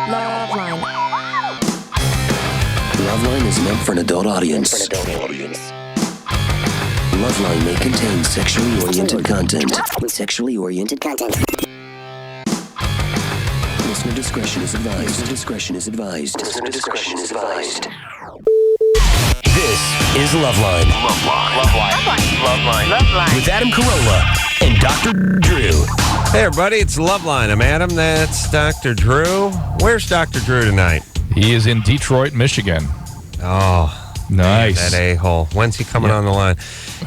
LoveLine. LoveLine is meant for an adult audience. LoveLine may contain sexually oriented content. Listener discretion is advised. This is LoveLine. LoveLine. With Adam Carolla and Dr. Drew. Hey, everybody, it's LoveLine. I'm Adam. That's Dr. Drew. Where's Dr. Drew tonight? He is in Detroit, Michigan. Oh, nice. Man, that a-hole. When's he coming on the line?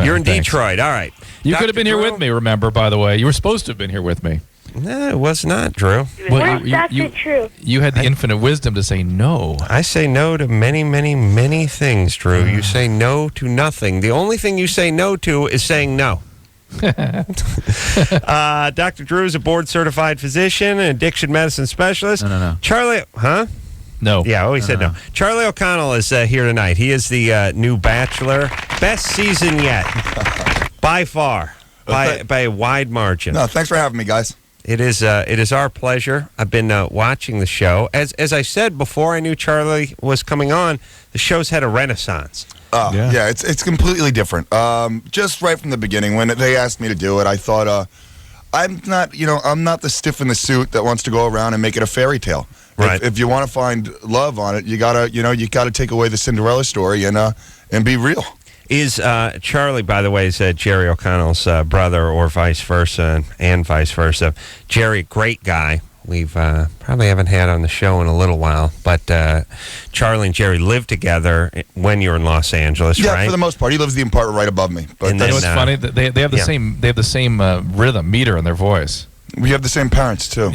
You're in thanks. Detroit. All right. You could have been here with me, remember, by the way. You were supposed to have been here with me. No, it was not, Drew. Where's Dr. Drew? You had the infinite wisdom to say no. I say no to many, many, many things, Drew. You say no to nothing. The only thing you say no to is saying no. Dr. Drew is a board-certified physician and addiction medicine specialist. No. Charlie, huh? No. Yeah, he said no. Charlie O'Connell is here tonight. He is the new Bachelor. Best season yet. By far. By a wide margin. No, thanks for having me, guys. It is our pleasure. I've been watching the show. As I said before I knew Charlie was coming on, the show's had a renaissance. Yeah, it's completely different. Just right from the beginning, when they asked me to do it, I thought, I'm not the stiff in the suit that wants to go around and make it a fairy tale. Right. If you want to find love on it, you gotta take away the Cinderella story and be real. Is Charlie, by the way, is Jerry O'Connell's brother, or vice versa, and vice versa. Jerry, great guy. We've probably haven't had on the show in a little while, but Charlie and Jerry lived together when you were in Los Angeles, right? Yeah, for the most part. He lives the apartment right above me. But And You know then, what's funny? They have the same. They have the same rhythm meter in their voice. we have the same parents, too.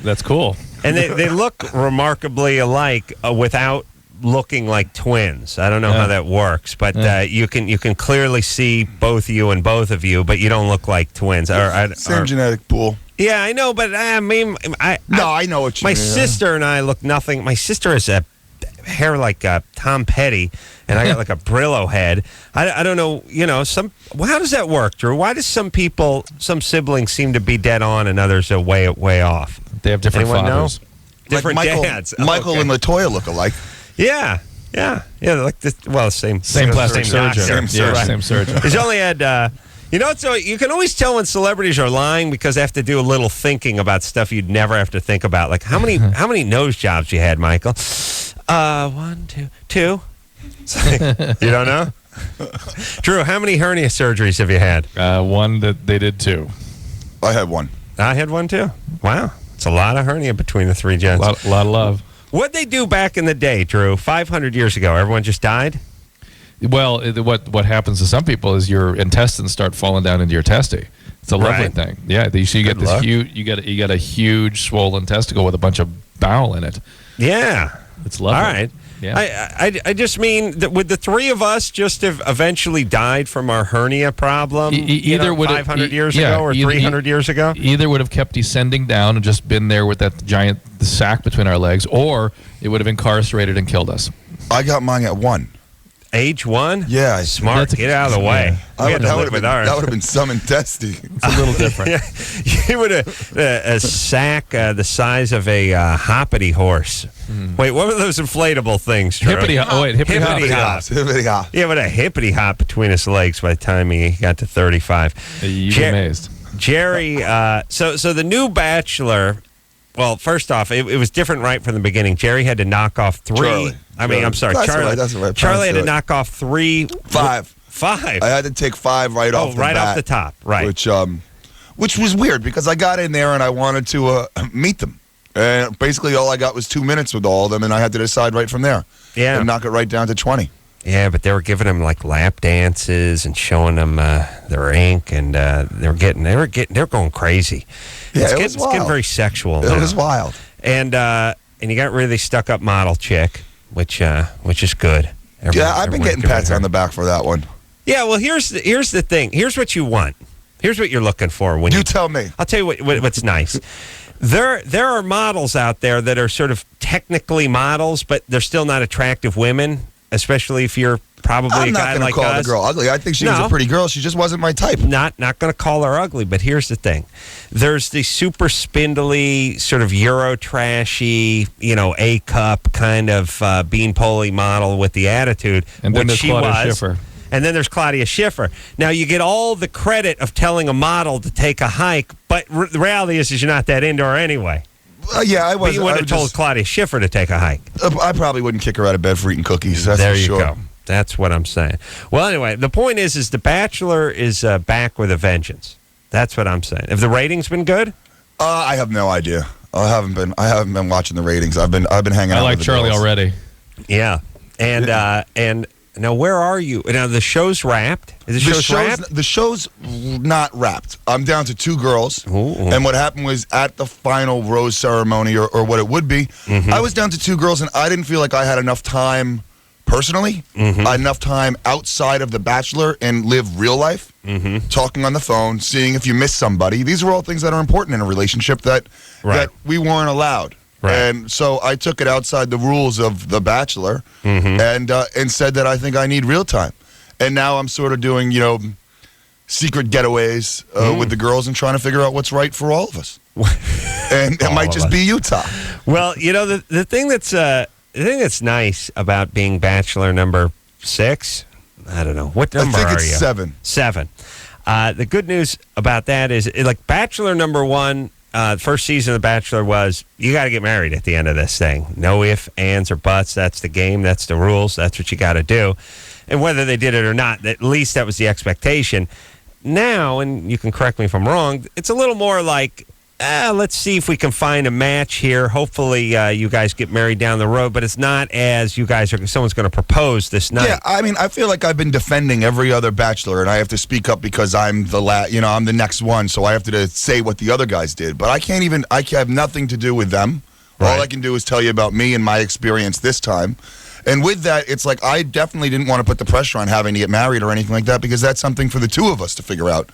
That's cool. And they look remarkably alike without looking like twins. I don't know how that works, but you can clearly see both you and both of you, but you don't look like twins. Same genetic pool. Yeah, I know, but I mean, I know what you my mean. sister and I look nothing. My sister has hair like Tom Petty, and I got like a Brillo head. I don't know, how does that work, Drew? Why does some siblings seem to be dead on and others are way off? They have different Anyone fathers. know? Different dads. Michael and LaToya look alike. Yeah, like this. Well, same Plastic doctor. surgeon. Same surgeon. He's only had. So you can always tell when celebrities are lying because they have to do a little thinking about stuff you'd never have to think about. Like how many nose jobs you had, Michael? 1, 2. You don't know? Drew, how many hernia surgeries have you had? One that they did too. I had one. I had one too. Wow, it's a lot of hernia between the three gents. A lot of love. What'd they do back in the day, Drew? 500 years ago, everyone just died? Well, what happens to some people is your intestines start falling down into your testy. It's a lovely thing. Yeah, so you get this huge. You got a huge swollen testicle with a bunch of bowel in it. Yeah, it's lovely. All right. Yeah. I just mean that would the three of us just have eventually died from our hernia problem? Either would 500 years ago or 300 years ago. Either would have kept descending down and just been there with that giant sack between our legs, or it would have incarcerated and killed us. I got mine at 1. Age 1? Yeah. Smart. Get out of the way. Yeah. That would have been some intestine. It's a little different. You would have a sack the size of a hoppity horse. Wait, what were those inflatable things, Drew? Hippity hop. Hippity hop. Hippity hop. Yeah, but a hippity hop between his legs by the time he got to 35. You'd be amazed. Jerry, so the new Bachelor, well, first off, it was different right from the beginning. Jerry had to knock off 3. Charlie. I'm sorry, That's Charlie. right, that's right. Charlie had to knock off 3. 5. 5. I had to take 5 right off the bat. Off the top, right. Which was weird because I got in there and I wanted to meet them. And basically all I got was 2 minutes with all of them, and I had to decide right from there. Yeah. And knock it right down to 20. Yeah, but they were giving him like lap dances and showing them their ink, and they're going crazy. Yeah, It's getting very sexual. It was wild. And you got really stuck up model chick, which is good. I've been getting pats on the back for that one. Yeah, well, here's the thing. Here's what you want. Here's what you're looking for. When you tell me. I'll tell you what's nice. There are models out there that are sort of technically models, but they're still not attractive women. especially if you're probably I'm a not guy going to like call us. the girl ugly. I think she was No. a pretty girl. She just wasn't my type. Not going to call her ugly, but here's the thing. There's the super spindly, sort of Euro trashy, A-cup kind of beanpole model with the attitude, And then which there's she Claudia was. Schiffer. And then there's Claudia Schiffer. Now, you get all the credit of telling a model to take a hike, but the reality is you're not that into her anyway. Yeah, I But was. you wouldn't have told Claudia Schiffer to take a hike. I probably wouldn't kick her out of bed for eating cookies. That's There for you sure. go. That's what I'm saying. Well, anyway, the point is The Bachelor is back with a vengeance. That's what I'm saying. Have the ratings been good? I have no idea. I haven't been watching the ratings. I've been hanging out. I like with the Charlie girls. already. Yeah. And now where are you? Now the show's wrapped. Is the show's wrapped? The show's not wrapped. I'm down to 2 girls. Ooh. And what happened was at the final rose ceremony, or what it would be, I was down to 2 girls, and I didn't feel like I had enough time personally, enough time outside of The Bachelor and live real life, talking on the phone, seeing if you miss somebody. These are all things that are important in a relationship that we weren't allowed. Right. And so I took it outside the rules of The Bachelor and said that I think I need real time. And now I'm sort of doing, secret getaways with the girls and trying to figure out what's right for all of us. And it might just be Utah. Well, the thing that's nice about being Bachelor number 6, I don't know. What number I think are it's you? 7. 7. The good news about that is, like Bachelor number 1, first season of The Bachelor was, you got to get married at the end of this thing. No ifs, ands, or buts. That's the game. That's the rules. That's what you got to do. And whether they did it or not, at least that was the expectation. Now, and you can correct me if I'm wrong, it's a little more like, let's see if we can find a match here. Hopefully you guys get married down the road, but it's not as someone's going to propose this night. Yeah, I mean, I feel like I've been defending every other Bachelor, and I have to speak up because I'm I'm the next one, so I have to say what the other guys did. But I have nothing to do with them. Right. All I can do is tell you about me and my experience this time. And with that, it's like I definitely didn't want to put the pressure on having to get married or anything like that, because that's something for the 2 of us to figure out,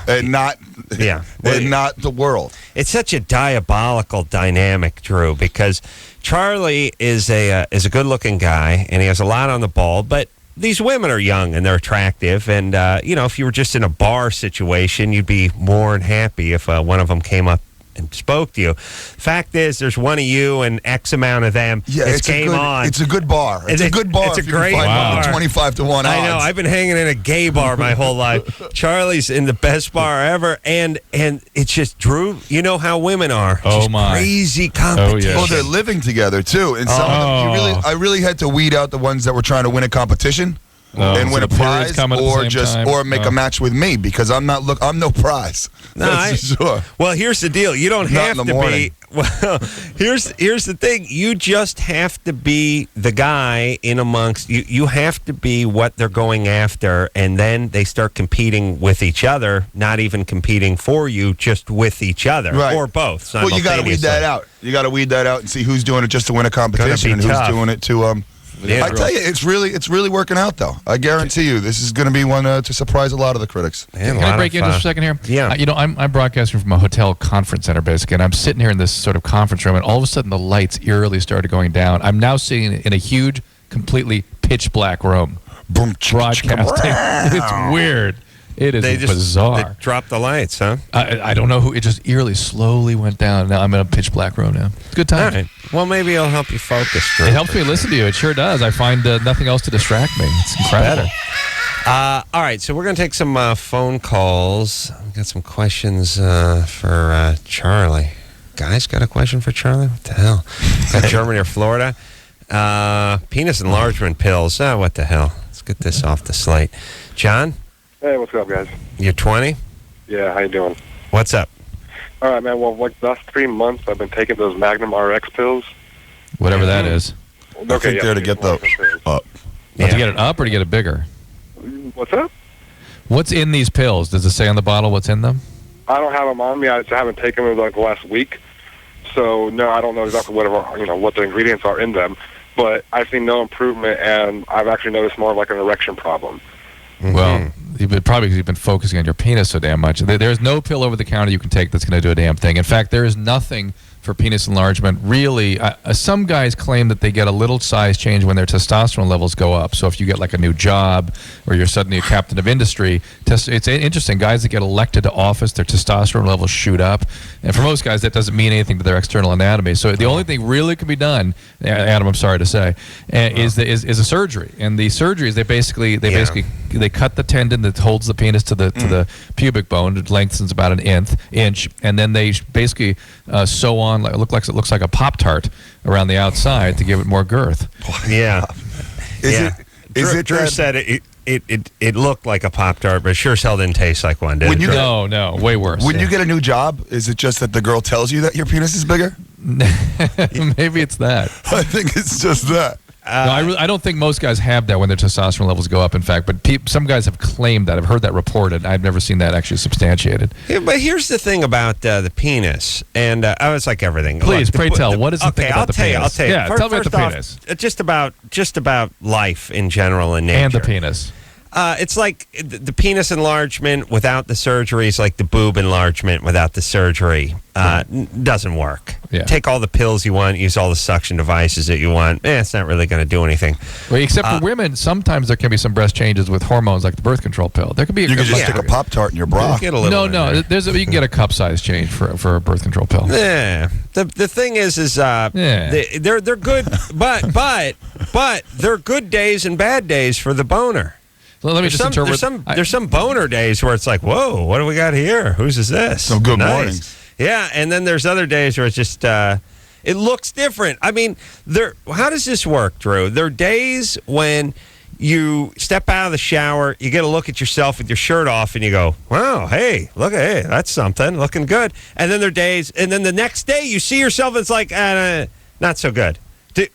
and not the world. It's such a diabolical dynamic, Drew, because Charlie is a good-looking guy, and he has a lot on the ball, but these women are young and they're attractive, and if you were just in a bar situation, you'd be more than happy if one of them came up and spoke to you. Fact is, there's one of you and X amount of them. Yeah, it's game on. It's a good bar. It's a good bar. It's a if you can great find bar. 25 to 1 odds. I know. I've been hanging in a gay bar my whole life. Charlie's in the best bar ever, and it's just, Drew, you know how women are. Oh, just my. crazy competition. Oh, they're living together too, and some of them, I really had to weed out the ones that were trying to win a competition and so win a the periods prize, come at the or same time? make a match with me, because I'm no prize. That's for sure. Well, here's the deal. You don't Not have in the to morning. be. Well, here's the thing. You just have to be the guy in amongst you. You have to be what they're going after, and then they start competing with each other. Not even competing for you, just with each other, Right. or both. Well, you got to weed that out. You got to weed that out and see who's doing it just to win a competition and tough. who's doing it to. Yeah, I tell you, it's really working out though. I guarantee you, this is going to be one to surprise a lot of the critics. Man, Can I break in just a second here? Yeah. I'm broadcasting from a hotel conference center, basically, and I'm sitting here in this sort of conference room, and all of a sudden the lights eerily started going down. I'm now sitting in a huge, completely pitch black room. Boom, Broadcasting. It's weird. It is bizarre. They dropped the lights, huh? I don't know who. It just eerily, slowly went down. Now I'm in a pitch black room now. It's a good time. All right. Well, maybe it'll help you focus, Drew. It helps me listen to you. It sure does. I find nothing else to distract me. It's incredible. All right, so we're going to take some phone calls. We've got some questions for Charlie. Guys, got a question for Charlie? What the hell? Got Germany or Florida? Penis enlargement pills. What the hell? Let's get this off the slate. John? Hey, what's up, guys? You're 20? Yeah, how you doing? What's up? All right, man. Well, like the last 3 months, I've been taking those Magnum RX pills. Whatever that is. I think they're to get the up. Yeah. To get it up or to get it bigger? What's up? What's in these pills? Does it say on the bottle what's in them? I don't have them on me. I just haven't taken them like the last week. So, no, I don't know exactly what the ingredients are in them. But I've seen no improvement, and I've actually noticed more of like an erection problem. Well, Probably because you've been focusing on your penis so damn much. There's no pill over the counter you can take that's going to do a damn thing. In fact, there is nothing for penis enlargement. Really, some guys claim that they get a little size change when their testosterone levels go up. So if you get like a new job or you're suddenly a captain of industry, it's interesting. Guys that get elected to office, their testosterone levels shoot up. And for most guys, that doesn't mean anything to their external anatomy. So the only thing really can be done, Adam, I'm sorry to say, is a surgery. And the surgeries, they basically cut the tendon that holds the penis to the pubic bone. It lengthens about an inch, and then they basically sew on. It looks like a Pop-Tart around the outside to give it more girth. Yeah. Drew that- said it looked like a Pop-Tart, but it sure as hell didn't taste like one, did When it? you- No, way worse. When you get a new job, is it just that the girl tells you that your penis is bigger? Maybe it's that. I think it's just that. No, I don't think most guys have that when their testosterone levels go up, in fact. But some guys have claimed that. I've heard that reported. I've never seen that actually substantiated. Yeah, but here's the thing about the penis, and I was like everything. Please, Look, pray tell. What is the thing about the penis? I'll tell you. Yeah, tell me about the First penis. off, just about life in general and nature. And the penis. It's like the penis enlargement without the surgery is like the boob enlargement without the surgery. Doesn't work. Yeah. Take all the pills you want, use all the suction devices that you want. It's not really going to do anything. Well, except for women, sometimes there can be some breast changes with hormones like the birth control pill. There could be You can just stick a Pop-Tart in your bra. Get a little in No, there. you can get a cup size change for a birth control pill. Yeah. The thing is they're good, but they're good days and bad days for the boner. Well, let me just interpret. There's some boner days where it's like, whoa, what do we got here? Whose is this? Some good Nice. mornings. Yeah, and then there's other days where it's just it looks different. I mean, how does this work, Drew? There are days when you step out of the shower, you get a look at yourself with your shirt off, and you go, wow, hey, that's something, looking good. And then there are days, and then the next day you see yourself, and it's like, not so good.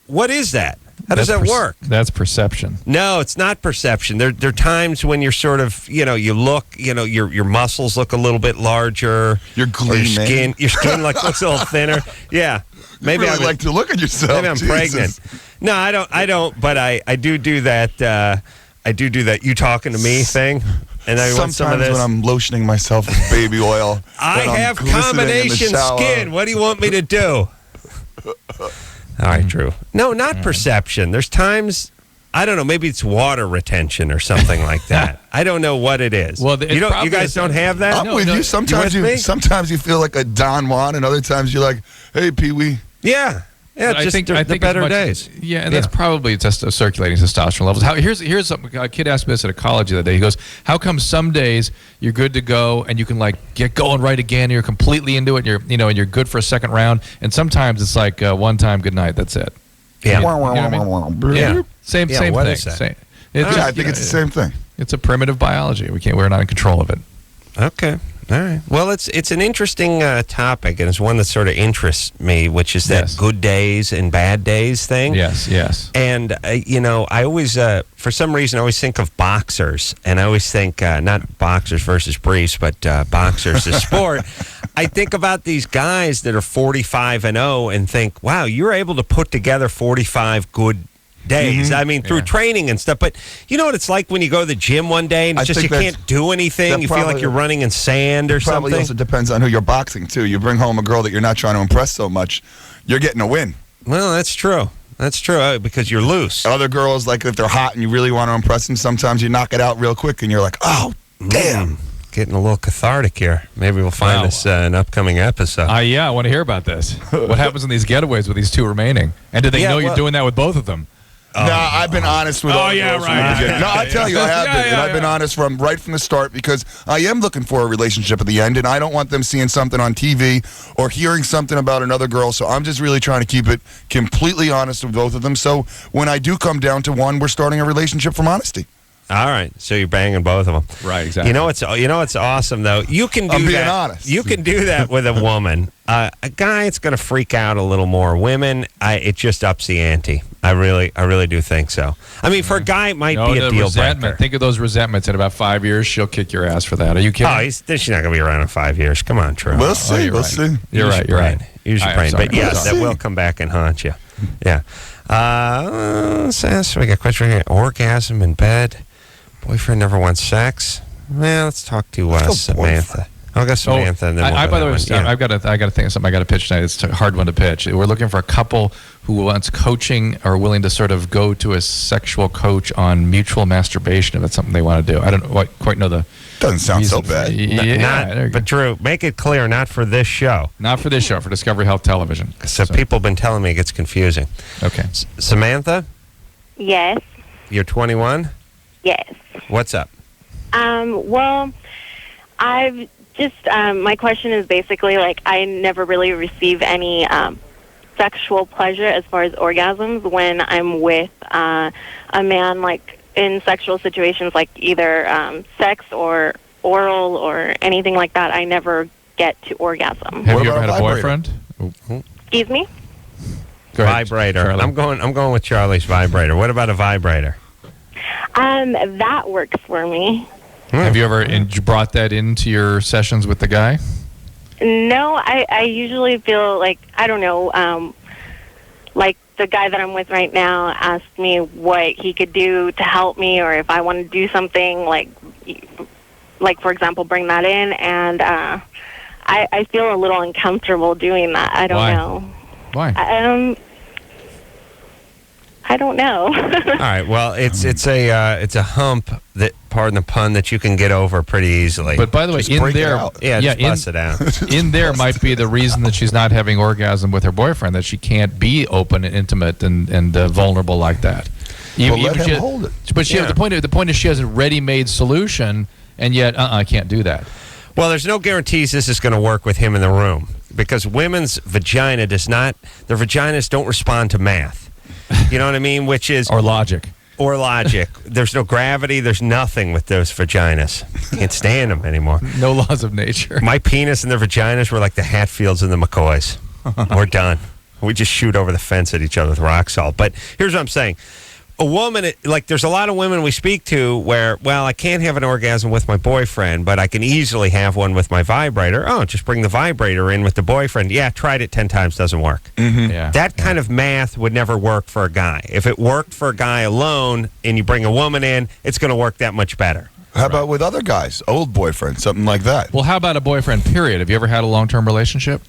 What is that? How does that work? That's perception. No, it's not perception. There are times when you're sort of, you look, your muscles look a little bit larger. You're gleaming. Your skin looks a little thinner. Yeah. Maybe Maybe I like to look at yourself. Maybe I'm Jesus. pregnant. No, I don't. But I do that. I do that. You talking to me thing. And I want some of Sometimes this. when I'm lotioning myself with baby oil, I when I'm have glistening in the combination shower. skin. What do you want me to do? All right, Drew. No, not perception. There's times, I don't know, maybe it's water retention or something like that. I don't know what it is. Well, you guys don't have that? I'm with you. Sometimes with me? sometimes you feel like a Don Juan, and other times you're like, hey, Pee Wee. Yeah. Yeah, But just the better days. Yeah, and that's probably just circulating testosterone levels. Here's something. A kid asked me this at a college the other day. He goes, "How come some days you're good to go and you can like get going right again? And you're completely into it. And you're good for a second round. And sometimes it's like one time, good night. That's it. Yeah. You know what I mean? Yeah. Same Yeah, thing. what is that? I think it's the same thing. It's a primitive biology. We're not in control of it. Okay. All right. Well, it's an interesting topic, and it's one that sort of interests me, which is that good days and bad days thing. Yes. And, I always, for some reason, I always think of boxers, and I always think, not boxers versus briefs, but boxers, the sport. I think about these guys that are 45-0 and think, wow, you're able to put together 45 good days. I mean, through training and stuff. But you know what it's like when you go to the gym one day and it's just you can't do anything. You feel like you're running in sand or something. Probably also depends on who you're boxing, too. You bring home a girl that you're not trying to impress so much, you're getting a win. Well, that's true. That's true, because you're loose. Other girls, like if they're hot and you really want to impress them, sometimes you knock it out real quick and you're like, oh, damn. Getting a little cathartic here. Maybe we'll find this in an upcoming episode. I want to hear about this. What happens in these getaways with these two remaining? And do they know you're doing that with both of them? No, I've been honest with all the girls from the beginning. No, I tell you, I have been. And I've been honest right from the start because I am looking for a relationship at the end, and I don't want them seeing something on TV or hearing something about another girl, so I'm just really trying to keep it completely honest with both of them. So when I do come down to one, we're starting a relationship from honesty. All right, so you're banging both of them, right? Exactly. You know what's awesome though. You can do I'm being that. honest. You can do that with a woman. A guy, it's going to freak out a little more. Women, it just ups the ante. I really do think so. I mean, for a guy, it might be a deal breaker. Think of those resentments. In about 5 years, she'll kick your ass for that. Are you kidding? Oh, she's not going to be around in 5 years. Come on, True. We'll see. We'll see. You're right. Use your brain. But yes, that will come back and haunt you. Yeah. So we got a question here. Orgasm in bed. Boyfriend never wants sex. let's talk to Let's go Samantha. I'll go Samantha, and then we'll go by the way, that one. Yeah. I got to think of something I got to pitch tonight. It's a hard one to pitch. We're looking for a couple who wants coaching or willing to sort of go to a sexual coach on mutual masturbation if it's something they want to do. I don't quite know the. Doesn't sound so reason. bad. Yeah, But Drew, make it clear, not for this show. not for this show, for Discovery Health Television. So people have been telling me it gets confusing. Okay. Samantha, Yes. you're 21. Yes. What's up? Well, I've just, my question is basically like I never really receive any sexual pleasure as far as orgasms when I'm with a man, like in sexual situations like either sex or oral or anything like that. I never get to orgasm. Have What you about ever a had a vibrator? boyfriend? Excuse me? Go ahead, Vibrator. Charlie. I'm going with Charlie's vibrator. What about a vibrator? That works for me. Have you ever brought that into your sessions with the guy? No, I usually feel like, I don't know, like the guy that I'm with right now asked me what he could do to help me or if I want to do something, like for example, bring that in, and I feel a little uncomfortable doing that. I don't Why? know. Why? I don't know. All right. Well, it's a hump that, pardon the pun, that you can get over pretty easily. But by the way, Just in break it there, out. just bust it out. in there might be the reason that she's not having orgasm with her boyfriend, that she can't be open and intimate and vulnerable like that. Well, let him hold it. But the point is she has a ready-made solution, and yet I can't do that. Well, there's no guarantees this is going to work with him in the room because women's vagina does not. Their vaginas don't respond to math. You know what I mean? Which is Or logic. or logic. There's no gravity. There's nothing with those vaginas. Can't stand them anymore. No laws of nature. My penis and their vaginas were like the Hatfields and the McCoys. We're done. We just shoot over the fence at each other with rock salt. But here's what I'm saying. A woman, like there's a lot of women we speak to where, well, I can't have an orgasm with my boyfriend, but I can easily have one with my vibrator. Oh, just bring the vibrator in with the boyfriend. Yeah, tried it 10 times, doesn't work. Yeah. That kind of math would never work for a guy. If it worked for a guy alone and you bring a woman in, it's going to work that much better. How about with other guys? Old boyfriend, something like that. Well, how about a boyfriend, period? Have you ever had a long-term relationship?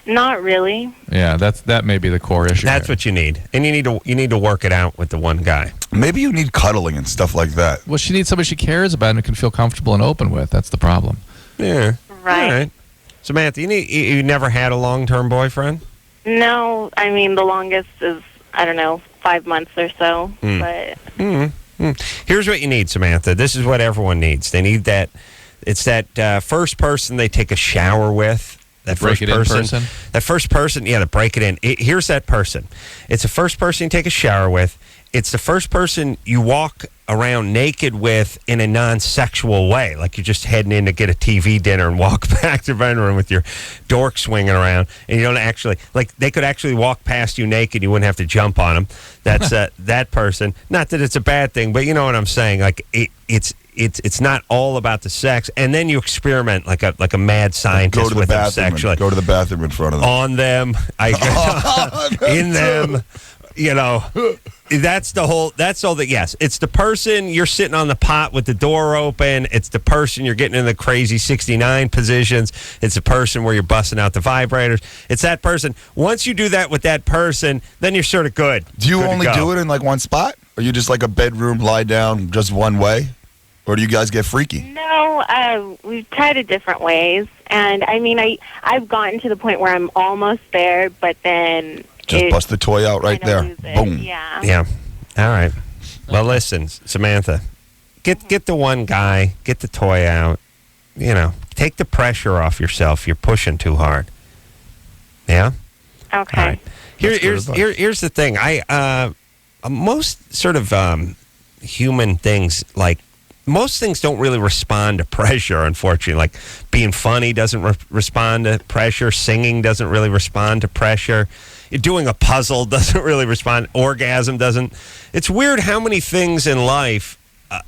Not really. Yeah, that may be the core issue. That's what you need. And you need to work it out with the one guy. Maybe you need cuddling and stuff like that. Well, she needs somebody she cares about and can feel comfortable and open with. That's the problem. Yeah. Right. All right. Samantha, you never had a long-term boyfriend? No, I mean, the longest is, I don't know, 5 months or so. But Here's what you need, Samantha. This is what everyone needs. They need that. It's that first person they take a shower with. That Break first it in person? That first person, yeah, to break it in. Here's that person. It's the first person you take a shower with. It's the first person you walk around naked with in a non-sexual way. Like you're just heading in to get a TV dinner and walk back to the bedroom with your dork swinging around. And you don't actually, like they could actually walk past you naked. You wouldn't have to jump on them. That's that person. Not that it's a bad thing, but you know what I'm saying. Like it's not all about the sex, and then you experiment like a mad scientist Go to the with them bathroom. sexually. Go to the bathroom in front of them. On them, in them. You know, that's all that. Yes, it's the person you're sitting on the pot with the door open. It's the person you're getting in the crazy 69 positions. It's the person where you're busting out the vibrators. It's that person. Once you do that with that person, then you're sort of good. Do you Good to only go. do it in like one spot? Are you just like a bedroom lie down just one way? Or do you guys get freaky? no, we've tried it different ways. And I mean, I've gotten to the point where I'm almost there, but then Just bust the toy out right there. lose it. Boom. Yeah. Yeah. All right. Well, listen, Samantha, get the one guy, get the toy out. You know, take the pressure off yourself. You're pushing too hard. Yeah. Okay. All right. Here's the thing. Most sort of human things, like most things don't really respond to pressure, unfortunately. Like being funny doesn't respond to pressure. Singing doesn't really respond to pressure. Doing a puzzle doesn't really respond. Orgasm doesn't. It's weird how many things in life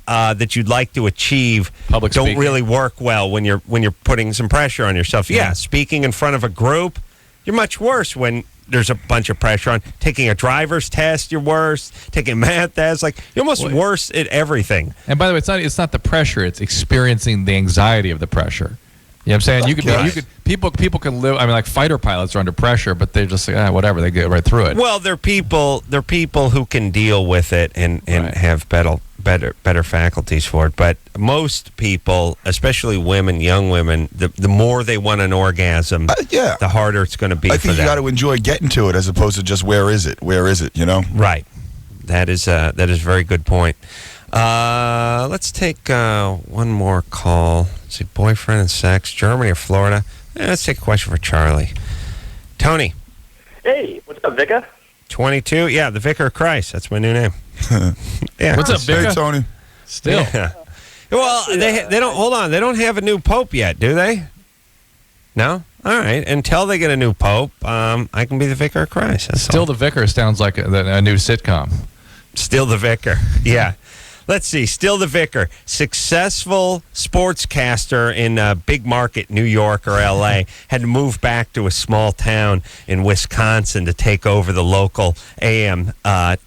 that you'd like to achieve Public don't speaking. really work well when you're putting some pressure on yourself. Yeah, speaking in front of a group, you're much worse when there's a bunch of pressure on. Taking a driver's test, you're worse. Taking math tests, like you're almost worse at everything. And by the way, it's not the pressure; it's experiencing the anxiety of the pressure. You know what I'm saying? You could people can live. I mean, like fighter pilots are under pressure, but they're just like whatever. They get right through it. Well, they're people who can deal with it and have better faculties for it. But most people, especially women, young women, the more they want an orgasm, the harder it's going to be. I for think you them. got to enjoy getting to it as opposed to just where is it? Where is it? You know? Right. That is a very good point. Let's take one more call. Let's see, boyfriend and sex, Germany or Florida? Let's take a question for Charlie. Tony. Hey, what's up, Vika? 22. Yeah, the Vicar of Christ. That's my new name. Yeah. What's up, Vika? Hey, Tony. Still. Yeah. Well, they don't. Hold on. They don't have a new pope yet, do they? No. All right. Until they get a new pope, I can be the Vicar of Christ. That's Still, all. the Vicar sounds like a new sitcom. Still the Vicar. Yeah. Let's see. Still the Vicar. Successful sportscaster in a big market, New York or L.A., had to move back to a small town in Wisconsin to take over the local AM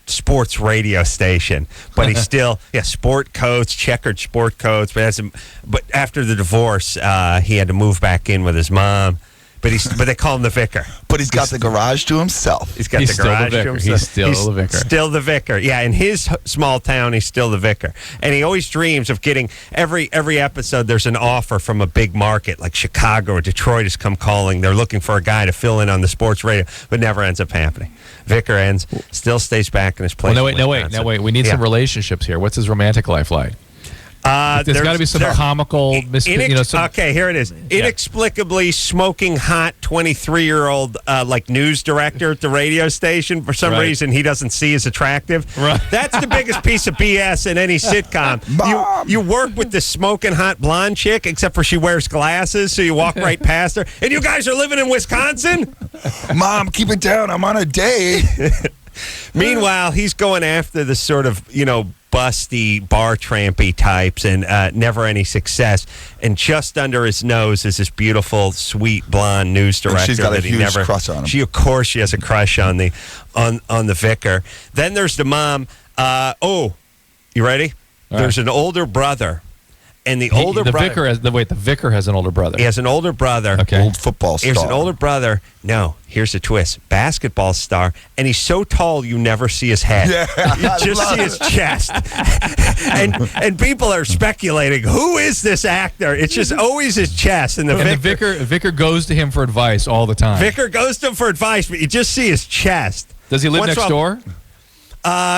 sports radio station. But he's still, sport coats, checkered sport coats. But after the divorce, he had to move back in with his mom. But they call him the Vicar. But he's got the garage to himself. He's got He's the still the garage vicar. to himself. He's still the vicar. Still the Vicar. Yeah, in his small town, he's still the Vicar. And he always dreams of getting every episode. There's an offer from a big market like Chicago or Detroit has come calling. They're looking for a guy to fill in on the sports radio, but never ends up happening. Vicar still stays back in his place. Well, no wait. We need some relationships here. What's his romantic life like? There's got to be some comical, okay, here it is. Inexplicably smoking hot 23-year-old like news director at the radio station. For some reason, he doesn't see as attractive. Right. That's the biggest piece of BS in any sitcom. You work with this smoking hot blonde chick, except for she wears glasses, so you walk right past her. And you guys are living in Wisconsin? Mom, keep it down. I'm on a date. Meanwhile, he's going after the sort of, busty, bar trampy types and never any success. And just under his nose is this beautiful, sweet, blonde news director. And she's got a huge crush on him. Of course, she has a crush on the Vicar. Then there's the mom. You ready? All There's an older brother. And the Vicar has an older brother. He has an older brother. Okay. Old football star. Here's an older brother. No, here's the twist. Basketball star. And he's so tall you never see his head. Yeah, You just see his chest. and people are speculating, who is this actor? It's just always his chest. And the Vicar goes to him for advice all the time. Vicar goes to him for advice, but you just see his chest. Does he live next door?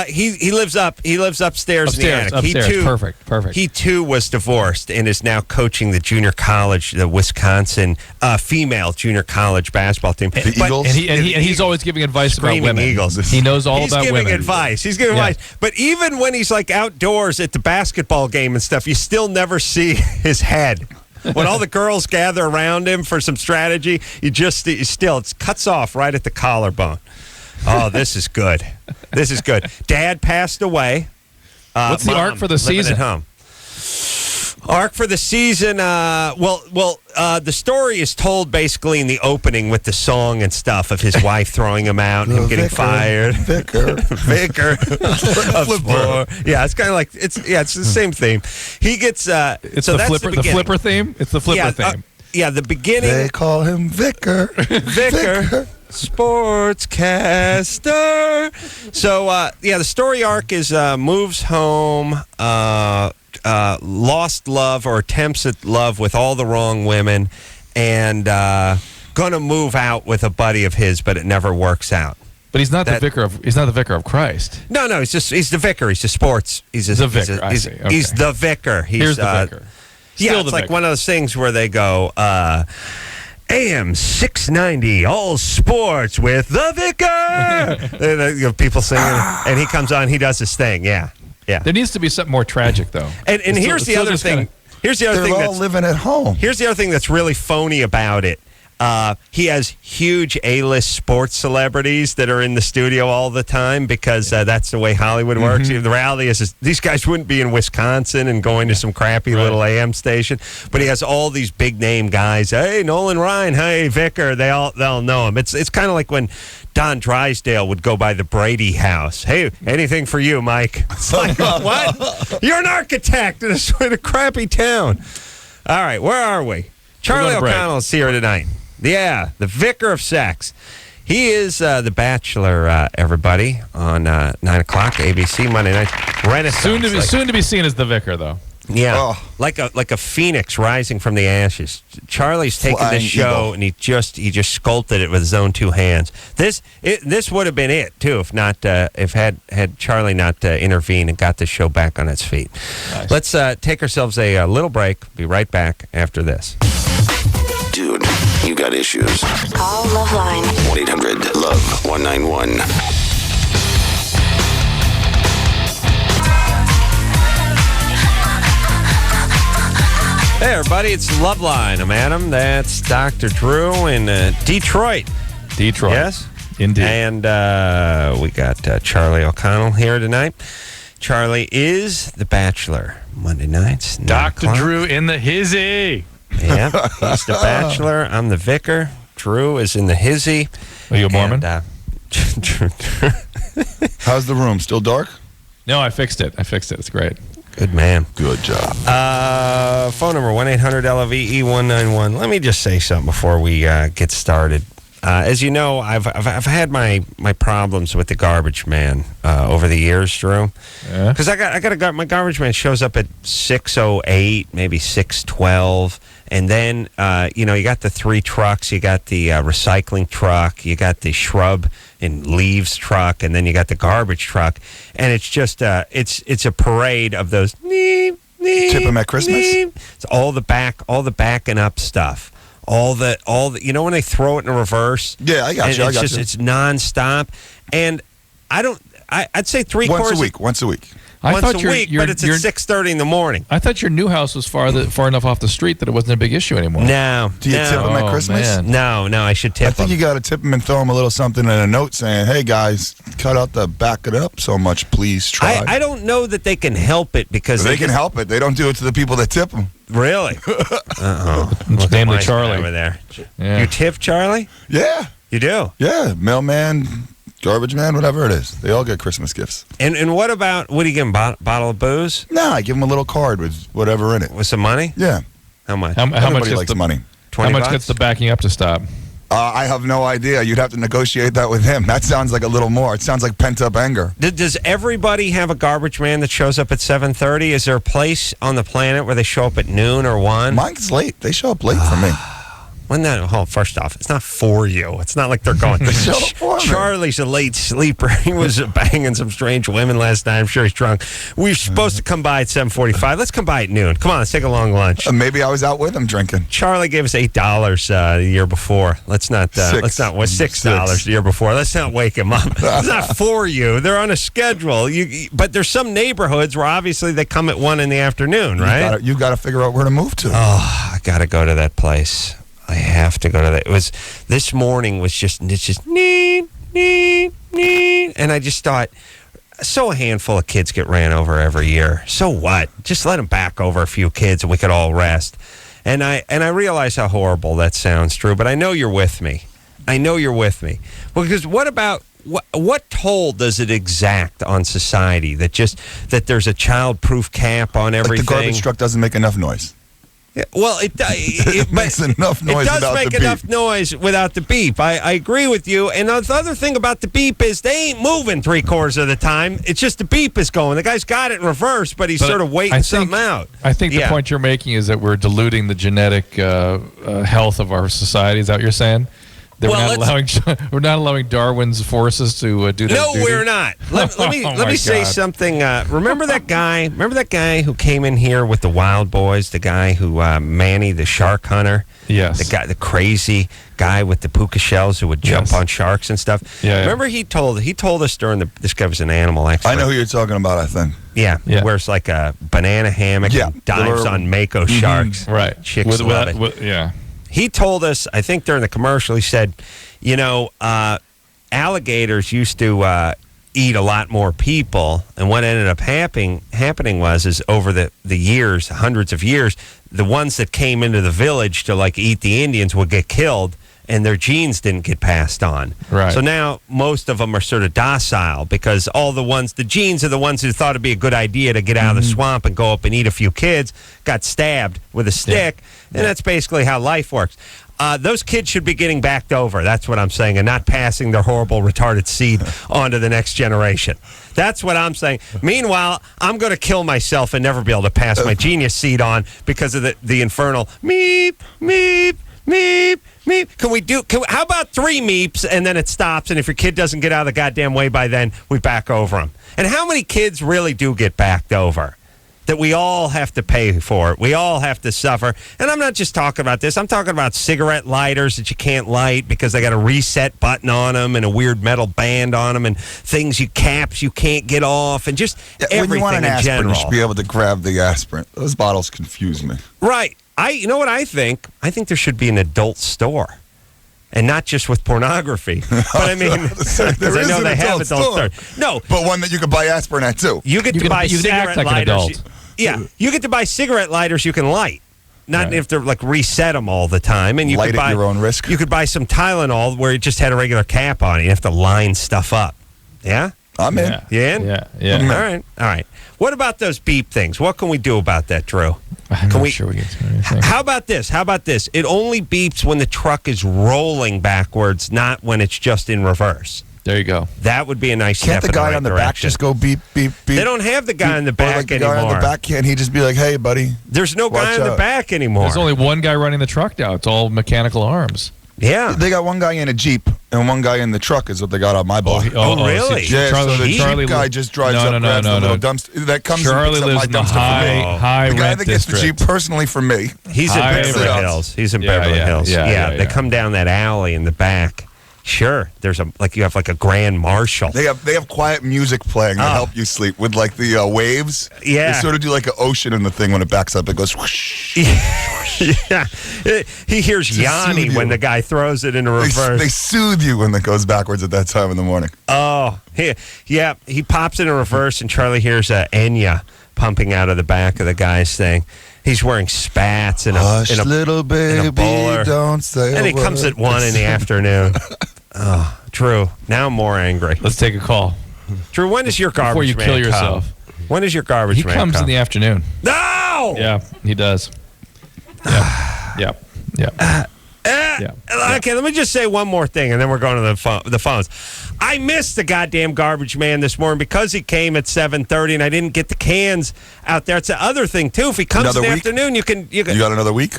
He lives upstairs in the attic. Upstairs. He too, Perfect. He too was divorced and is now coaching the junior college, the Wisconsin female junior college basketball team. The Eagles. And he's always giving advice about Screaming women. Eagles. He knows all about women. He's giving advice. But even when he's like outdoors at the basketball game and stuff, you still never see his head. When all the girls gather around him for some strategy, it cuts off right at the collarbone. Oh, this is good. This is good. Dad passed away. What's the arc for the season? At home. Arc for the season. The story is told basically in the opening with the song and stuff of his wife throwing him out and him getting fired. Vicar. Yeah, it's kind of like it's the same theme. He gets. It's so the that's flipper. The flipper theme. It's the flipper theme. The beginning. They call him Vicar. Vicar. Sportscaster. So, the story arc is moves home, lost love or attempts at love with all the wrong women, and gonna move out with a buddy of his, but it never works out. But he's not the vicar of Christ. No, he's the vicar. He's the sports. He's the vicar. He's the vicar. Here's the vicar. It's like one of those things where they go, AM 690, all sports with the Vicar. And, people singing, and he comes on, he does his thing. Yeah. There needs to be something more tragic, though. And here's the other thing. Here's the other thing. They're all living at home. Here's the other thing that's really phony about it. He has huge A-list sports celebrities that are in the studio all the time because that's the way Hollywood works. The reality is these guys wouldn't be in Wisconsin and going to some crappy little AM station. But he has all these big-name guys. Hey, Nolan Ryan. Hey, Vicar. They'll know him. It's kind of like when Don Drysdale would go by the Brady house. Hey, anything for you, Mike? It's like, what? You're an architect in a crappy town. All right, where are we? Charlie O'Connell's here tonight. Yeah, the vicar of sex. He is the Bachelor, everybody, on 9 o'clock, ABC, Monday night. Renaissance. Soon to be seen as the vicar, though. Yeah, like a phoenix rising from the ashes. Charlie's taken this show and he just sculpted it with his own two hands. This would have been it too if had Charlie not intervened and got the show back on its feet. Nice. Let's take ourselves a little break. Be right back after this. Dude, you got issues. Call LoveLine. 1-800-LOVE-191. Hey, everybody, it's LoveLine. I'm Adam. That's Dr. Drew in Detroit. Detroit. Yes? Indeed. And we got Charlie O'Connell here tonight. Charlie is the Bachelor. Monday nights. Dr. Drew in the hizzy. Yeah, he's the Bachelor. I'm the Vicar. Drew is in the hizzy. Are you a Mormon? How's the room? Still dark? No, I fixed it. It's great. Good man. Good job. Phone number 1-800-LOVE-191. Let me just say something before we get started. As you know, I've had my problems with the garbage man over the years, Drew. Because my garbage man shows up at 6:08, maybe 6:12, and then you got the 3 trucks. You got the recycling truck. You got the shrub and leaves truck, and then you got the garbage truck. And it's just it's a parade of those. Tip them at Christmas. It's all the backing up stuff. All the when they throw it in reverse. Yeah, I got you. It's nonstop, and I'd say 3/4 Once a week. But it's at 6:30 in the morning. I thought your new house was far enough off the street that it wasn't a big issue anymore. No. Do you tip them at Christmas? Man. No, I should tip them. I think you got to tip them and throw them a little something in a note saying, hey, guys, cut out the back it up so much, please try. I don't know that they can help it because they can help it. They don't do it to the people that tip them. Really? Uh-oh. Namely Charlie. Over there. Yeah. You tip Charlie? Yeah. You do? Yeah. Mailman, garbage man, whatever it is. They all get Christmas gifts. And what do you give them? Bottle of booze? No, I give them a little card with whatever in it. With some money? Yeah. How much? How much Everybody likes money. How much $20? gets the backing up to stop? I have no idea. You'd have to negotiate that with him. That sounds like a little more. It sounds like pent-up anger. Does everybody have a garbage man that shows up at 7:30? Is there a place on the planet where they show up at noon or 1? Mine's late. They show up late for me. First off, it's not for you. It's not like they're going. Show up for me. Charlie's a late sleeper. He was banging some strange women last night. I'm sure he's drunk. We were supposed to come by at 7:45. Let's come by at noon. Come on, let's take a long lunch. Maybe I was out with him drinking. Charlie gave us $8 the year before. Let's not $6 the year before. Let's not wake him up. It's not for you. They're on a schedule. But there's some neighborhoods where obviously they come at 1 in the afternoon, right? You got to figure out where to move to. Oh, I got to go to that place. I have to go to that. This morning was just neat, and I just thought, so a handful of kids get ran over every year. So what? Just let them back over a few kids and we could all rest. And I realize how horrible that sounds, Drew, but I know you're with me. Well, because what toll does it exact on society that there's a child-proof cap on everything? Like the garbage truck doesn't make enough noise. Yeah, well, it makes enough noise. It does make enough noise without the beep. I agree with you. And the other thing about the beep is they ain't moving 3/4 of the time. It's just the beep is going. The guy's got it in reverse, but he's sort of waiting something out. I think the point you're making is that we're diluting the genetic health of our society. Is that what you're saying? That we're not allowing Darwin's forces to do that. No, we're not. Let me say something. Remember that guy? Remember that guy who came in here with the Wild Boys? The guy who Manny, the shark hunter. Yes. The crazy guy with the puka shells who would jump on sharks and stuff. Yeah. Remember he told us during this guy was an animal expert. I know who you're talking about. I think. Yeah. Wears like a banana hammock. And dives on mako sharks. Right. Chicks love it. Yeah. He told us, I think during the commercial, he said, alligators used to eat a lot more people, and what ended up happening was over the years, hundreds of years, the ones that came into the village to like eat the Indians would get killed, and their genes didn't get passed on. Right. So now most of them are sort of docile because the genes are the ones who thought it'd be a good idea to get out of the swamp and go up and eat a few kids, got stabbed with a stick, and that's basically how life works. Those kids should be getting backed over. That's what I'm saying, and not passing their horrible, retarded seed on to the next generation. That's what I'm saying. Meanwhile, I'm going to kill myself and never be able to pass my genius seed on because of the infernal meep, meep, meep, meep. How about 3 meeps and then it stops, and if your kid doesn't get out of the goddamn way by then, we back over them. And how many kids really do get backed over? That we all have to pay for it. We all have to suffer. And I'm not just talking about this. I'm talking about cigarette lighters that you can't light because they got a reset button on them and a weird metal band on them and caps you can't get off and just everything when you want an in aspirin, general. you should be able to grab the aspirin. Those bottles confuse me. Right. You know what I think? I think there should be an adult store. And not just with pornography. But I mean, because I know they have adult stores. No. But one that you could buy aspirin at, too. You get to buy cigarette like lighters. An adult. Yeah. You get to buy cigarette lighters you can light. Not if they're like reset them all the time. And you light could buy at your own risk. You could buy some Tylenol where it just had a regular cap on it. You have to line stuff up. Yeah? I'm in. Yeah. You in? Yeah. All right. What about those beep things? What can we do about that, Drew? I'm not sure we get to anything. How about this? It only beeps when the truck is rolling backwards, not when it's just in reverse. There you go. That would be a nice Can't step the guy in the on the right back direction. just go beep, beep, beep? They don't have the guy in the back like the anymore. guy on the back, can't he just be like, hey, buddy? There's no guy in the out. back anymore. There's only one guy running the truck now. It's all mechanical arms. Yeah. They got one guy in a Jeep and one guy in the truck is what they got on my block. Really? Yeah, so the Jeep guy just drives up, grabs the little dumpster that comes Charlie and picks up lives my in the dumpster for me. high The guy rent that gets the district. Jeep personally for me. He's in High Beverly rent. Hills. He's in Yeah, Beverly yeah, Hills. yeah, They yeah. come down that alley in the back. Sure. There's you have like a grand marshal. They have quiet music playing to help you sleep with like the waves. Yeah. They sort of do like an ocean in the thing when it backs up. It goes whoosh. Yeah. He hears Giovanni soothe when you. the guy throws it into reverse. They soothe you when it goes backwards at that time in the morning. Oh, he pops it in reverse, and Charlie hears Enya pumping out of the back of the guy's thing. He's wearing spats and Hush, a little baby, bowler. don't say and he comes at 1 in the afternoon. Oh, Drew, now I'm more angry. Let's take a call. Drew, when does your garbage Before you man kill come? yourself. When does your garbage He man comes come? in the afternoon. No! Yeah, he does. Yeah. Okay, let me just say one more thing, and then we're going to the phones. I missed the goddamn garbage man this morning because he came at 7:30, and I didn't get the cans out there. It's the other thing too. If he comes Another in the week? afternoon, you can. You got another week?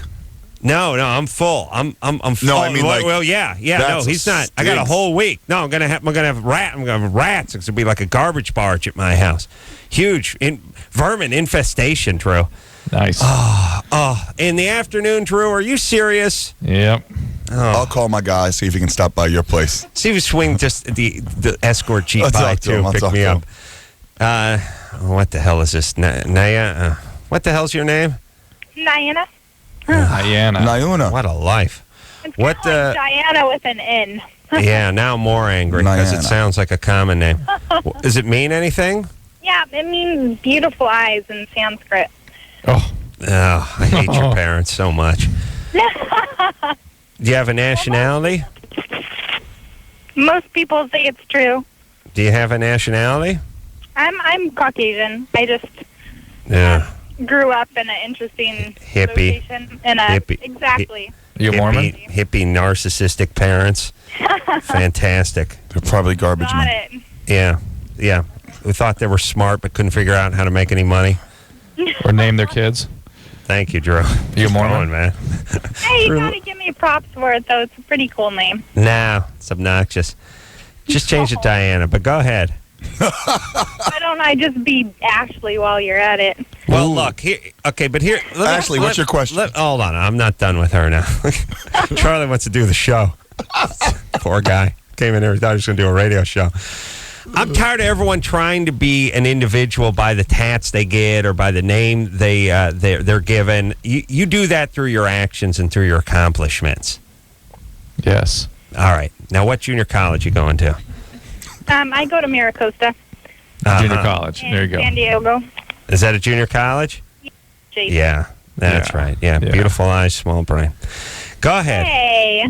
No, I'm full. I'm full. No, I mean, like, well, yeah. No, that's he's not. I got a stinks. whole week. No, I'm gonna have rats. It's gonna be like a garbage barge at my house. Huge vermin infestation, Drew. Nice. In the afternoon, Drew. Are you serious? Yep. I'll call my guy, see if he can stop by your place. See if you swing just the escort jeep I'll by talk to him. too. I'll Pick talk me to up. What the hell is this, Naya? What the hell's your name? Diana. Diana. Nayuna. What a life. It's What kinda like Diana with an N. Yeah, now I'm more angry because it Nayana. sounds like a common name. Does it mean anything? Yeah, it means beautiful eyes in Sanskrit. Oh, Oh, I hate your parents so much. Do you have a nationality? Most people say it's true. Do you have a nationality? I'm Caucasian. I just Yeah. grew up in an interesting Hippie. location. Exactly. are you a Mormon? Hippie, narcissistic parents. Fantastic. They're probably garbage Got men. it. Yeah. We thought they were smart but couldn't figure out how to make any money. Or name their kids? Thank you, Drew. You a Keep Mormon? going, man. Hey, you gotta give me props for it, though. It's a pretty cool name. Nah, it's obnoxious. Just change it, Diana. But go ahead. Why don't I just be Ashley while you're at it? Well, Ooh. look here. Okay, but here, Ashley, what's your question? Hold on, I'm not done with her now. Charlie wants to do the show. Poor guy came in here, thought he was going to do a radio show. I'm tired of everyone trying to be an individual by the tats they get or by the name they're given. You do that through your actions and through your accomplishments. Yes. All right. Now, what junior college you going to? I go to Miracosta Junior college. in There you go. San Diego. Is that a junior college? JD. Yeah, that's Yeah. right. Yeah, Yeah. beautiful eyes, small brain. Go ahead. Hey.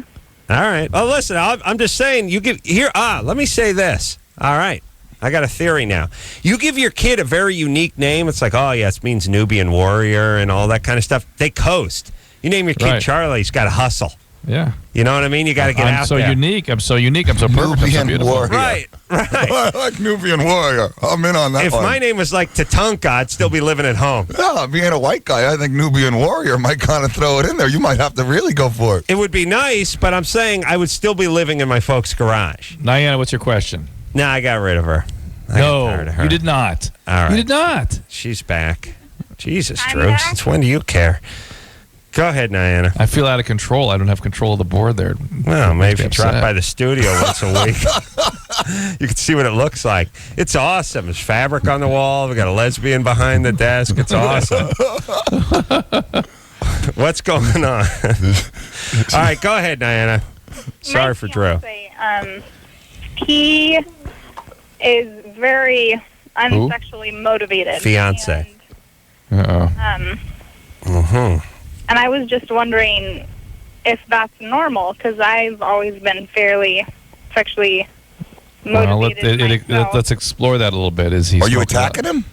All right. Well, listen, I'm just saying, you give here. Let me say this. All right. I got a theory now. You give your kid a very unique name. It's like, oh, yeah, it means Nubian warrior and all that kind of stuff. They coast. You name your kid Right. Charlie, he's got to hustle. Yeah. You know what I mean? You got to get I'm out so there. unique. I'm so unique. I'm so perfect. I'm so Nubian beautiful. warrior. Right, right. I like Nubian warrior. I'm in on that If one. my name was like Tatanka, I'd still be living at home. Yeah, being a white guy, I think Nubian warrior might kind of throw it in there. You might have to really go for it. It would be nice, but I'm saying I would still be living in my folks' garage. Diana, what's your question? No, I got rid of her. I got tired of her. You did not. All right. You did not. She's back. Jesus, I'm Drew. back. Since when do you care? Go ahead, Diana. I feel out of control. I don't have control of the board there. Well, maybe if you Makes me drop upset. by the studio once a week, you can see what it looks like. It's awesome. There's fabric on the wall. We got a lesbian behind the desk. It's awesome. What's going on? All right, go ahead, Diana. Sorry My for Drew. fiancé, he is very unsexually motivated. Fiance. Uh-oh. And I was just wondering if that's normal, because I've always been fairly sexually Well, motivated myself. let's explore that a little bit. Is he? Are you smoking a lot? attacking him?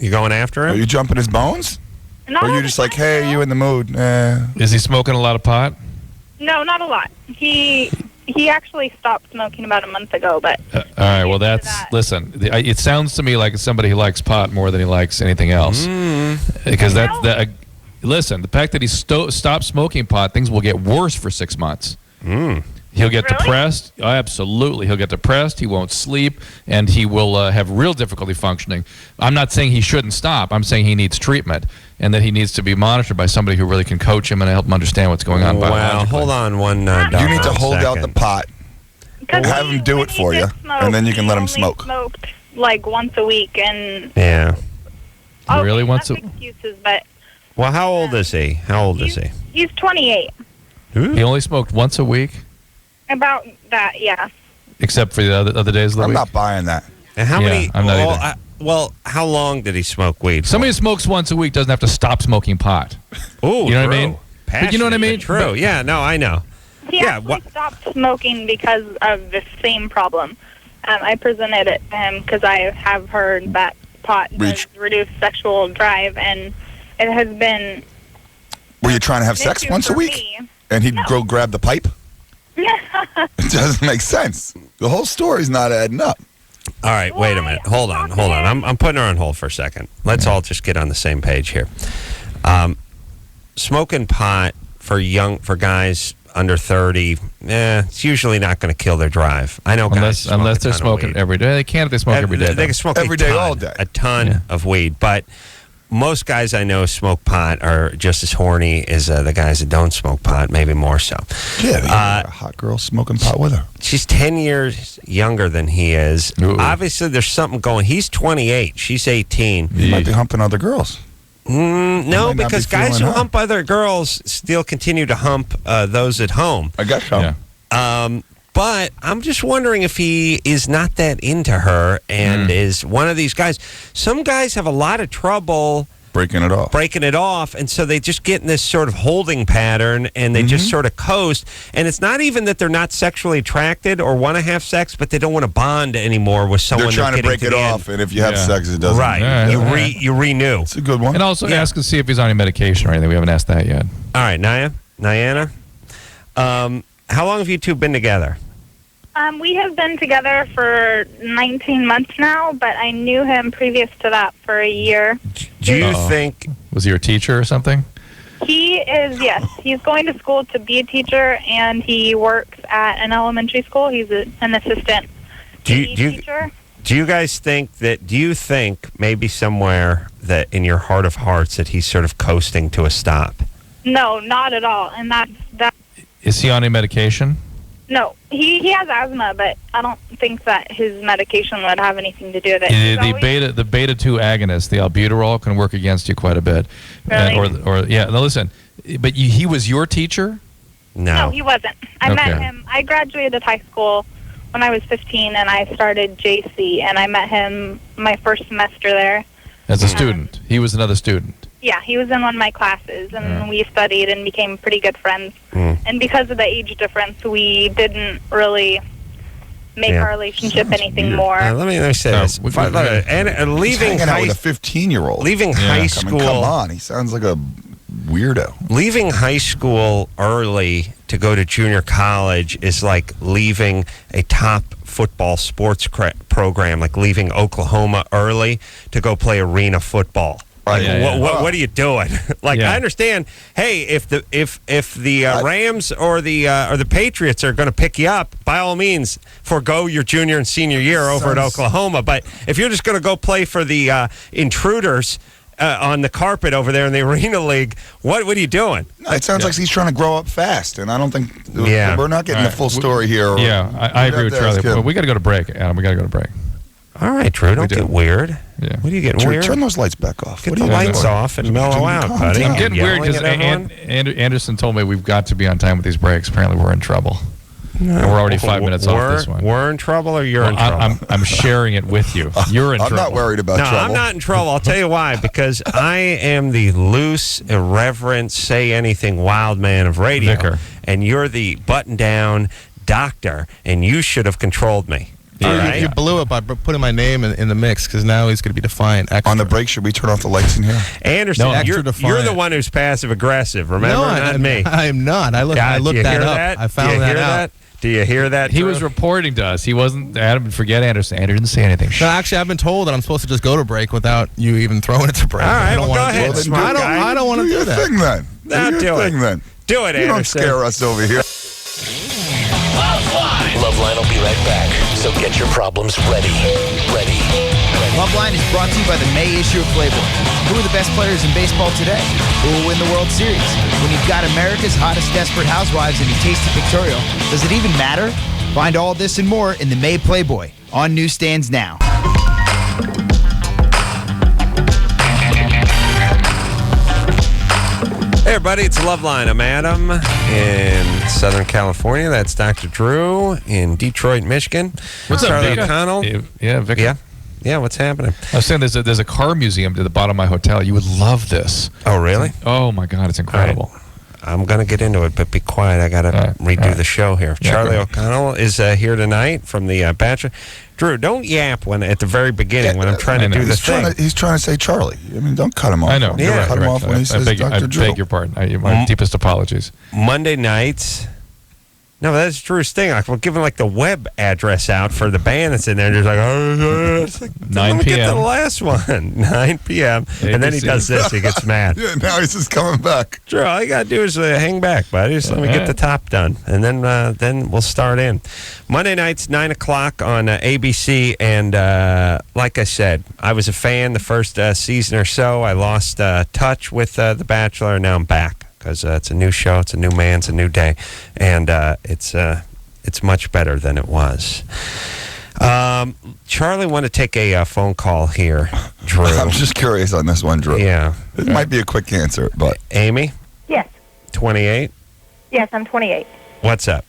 You going after Are him? you jumping his bones? Not Or are all you the just like, time, hey, though. you in the mood? Is he smoking a lot of pot? No, not a lot. He actually stopped smoking about a month ago, but All right. Well, Into that's that. listen. It sounds to me like somebody who likes pot more than he likes anything else. Because that's that. Listen, the fact that he stopped smoking pot, things will get worse for 6 months. He'll get Really? depressed. Oh, absolutely, he'll get depressed. He won't sleep, and he will have real difficulty functioning. I'm not saying he shouldn't stop. I'm saying he needs treatment, and that he needs to be monitored by somebody who really can coach him and help him understand what's going on. Well, biologically. hold on one You need to doggone hold out the second. pot. because Have him do it for you, and then you can let him smoke. Smoked like once a week, and Yeah. Really wants that's to- excuses, but Well, how old is he? How old is he? he's 28. He only smoked once a week, About that, yeah. except for the other days of the I'm week. not buying that. And how Yeah, many? I'm not well, either. well, how long did he smoke weed? Somebody who smokes once a week doesn't have to stop smoking pot. Oh, You know what I mean? But you know what I mean? True. But- Yeah. No, I know. He Yeah, actually what- stopped smoking because of the same problem. I presented it to him because I have heard that pot does reduce sexual drive, and it has been Were you trying to have an sex issue once a for week? me. And he'd go grab the pipe? It doesn't make sense. The whole story's not adding up. All right. Wait a minute. Hold on. I'm putting her on hold for a second. Let's all just get on the same page here. Smoking pot for guys under 30, it's usually not going to kill their drive. I know guys Unless they're smoke a ton of smoking weed. every day. They can if they smoke every day. They though. can smoke Every a day, ton, all day. a ton of weed, but most guys I know smoke pot are just as horny as the guys that don't smoke pot, maybe more so. Yeah, you got a hot girl smoking pot with her. She's 10 years younger than he is. Ooh. Obviously, there's something going. He's 28. She's 18. You might be humping other girls. No, might not because be guys who feeling her. hump other girls still continue to hump those at home. I guess so. Yeah. But I'm just wondering if he is not that into her and is one of these guys. Some guys have a lot of trouble Breaking it off. and so they just get in this sort of holding pattern and they just sort of coast. And it's not even that they're not sexually attracted or want to have sex, but they don't want to bond anymore with someone. They're trying to getting break it the end. off, and if you have Yeah. sex, it doesn't. Right. Yeah, You renew. It's a good one. And also Yeah. ask to see if he's on any medication or anything. We haven't asked that yet. All right, Niana. How long have you two been together? We have been together for 19 months now, but I knew him previous to that for a year. Do you Uh-oh. think? Was he your teacher or something? He is, yes. He's going to school to be a teacher, and he works at an elementary school. He's an assistant PE teacher. Do you guys think that? Do you think maybe somewhere that in your heart of hearts that he's sort of coasting to a stop? No, not at all. And that Is he on any medication? No, he has asthma, but I don't think that his medication would have anything to do with it. He's always- The beta 2 agonist, the albuterol, can work against you quite a bit. Really? No, listen. But he was your teacher? No, he wasn't. I met him. I graduated high school when I was 15, and I started JC, and I met him my first semester there. As a student. He was another student. Yeah, he was in one of my classes, and we studied and became pretty good friends. And because of the age difference, we didn't really make our relationship anything more. Let me say this. Leaving hanging out with a 15-year-old. Leaving high school. Come on, he sounds like a weirdo. Leaving high school early to go to junior college is like leaving a top football sports program, like leaving Oklahoma early to go play arena football. Like, what are you doing? I understand. Hey, if the Rams or the Patriots are going to pick you up, by all means, forego your junior and senior year over at Oklahoma. But if you're just going to go play for the Intruders on the carpet over there in the Arena League, what are you doing? No, it sounds like he's trying to grow up fast, and I don't think we're not getting the full story here. I agree with Charlie. But we got to go to break, Adam. We got to go to break. All right, Drew, don't get weird. Yeah. What are you getting weird? Turn those lights back off. Get the lights off and mellow out, buddy. I'm getting weird because Anderson told me we've got to be on time with these breaks. Apparently, we're in trouble. No. And we're already 5 minutes off this one. We're in trouble, or you're in trouble? I'm sharing it with you. You're in trouble. I'm not worried about trouble. No, I'm not in trouble. I'll tell you why. Because I am the loose, irreverent, say-anything wild man of radio. Vicar. And you're the button-down doctor, and you should have controlled me. You blew it by putting my name in the mix, because now he's going to be defiant. Extra. On the break, should we turn off the lights in here? Anderson, you're the one who's passive-aggressive. Remember, not me. I am not. I looked that up. I found that out. Do you hear that? He was reporting to us. He wasn't. Adam, forget Anderson. Anderson didn't say anything. No, actually, I've been told that I'm supposed to just go to break without you even throwing it to break. All right, go ahead. I don't want to do that. Thing then. No, do it. Then. Do it, Anderson. You don't scare us over here. LoveLine will be right back, so get your problems ready. LoveLine is brought to you by the May issue of Playboy. Who are the best players in baseball today? Who will win the World Series? When you've got America's hottest desperate housewives and a tasty pictorial, does it even matter? Find all this and more in the May Playboy, on newsstands now. Hey, everybody, it's LoveLine. I'm Adam in Southern California. That's Dr. Drew in Detroit, Michigan. What's up, Charlie Vic? O'Connell? Yeah, Vic. Yeah, what's happening? I was saying there's a car museum to the bottom of my hotel. You would love this. Oh, really? Oh, my God, it's incredible. Right. I'm going to get into it, but be quiet. I got to redo the show here. Yeah, Charlie O'Connell is here tonight from the Bachelor. Drew, don't yap at the very beginning when I'm trying to do the thing. He's trying to say Charlie. I mean, don't cut him off. I know. Yeah, cut him off when he says Dr. Drew. I beg your pardon. My deepest apologies. Monday nights. No, that's Drew's thing. Like, we're giving the web address out for the band that's in there. Just it's like 9 let me p.m. get to the last one. 9 p.m. And then he does this. He gets mad. Yeah, now he's just coming back. Drew, all you got to do is hang back, buddy. Just let me get the top done. And then we'll start in. Monday nights, 9 o'clock on ABC. And like I said, I was a fan the first season or so. I lost touch with The Bachelor. Now I'm back. Because it's a new show, it's a new man, it's a new day, and it's much better than it was. Charlie wanted to take a phone call here, Drew. I'm just curious on this one, Drew. Yeah. It might be a quick answer, but... Amy? Yes. 28? Yes, I'm 28. What's up?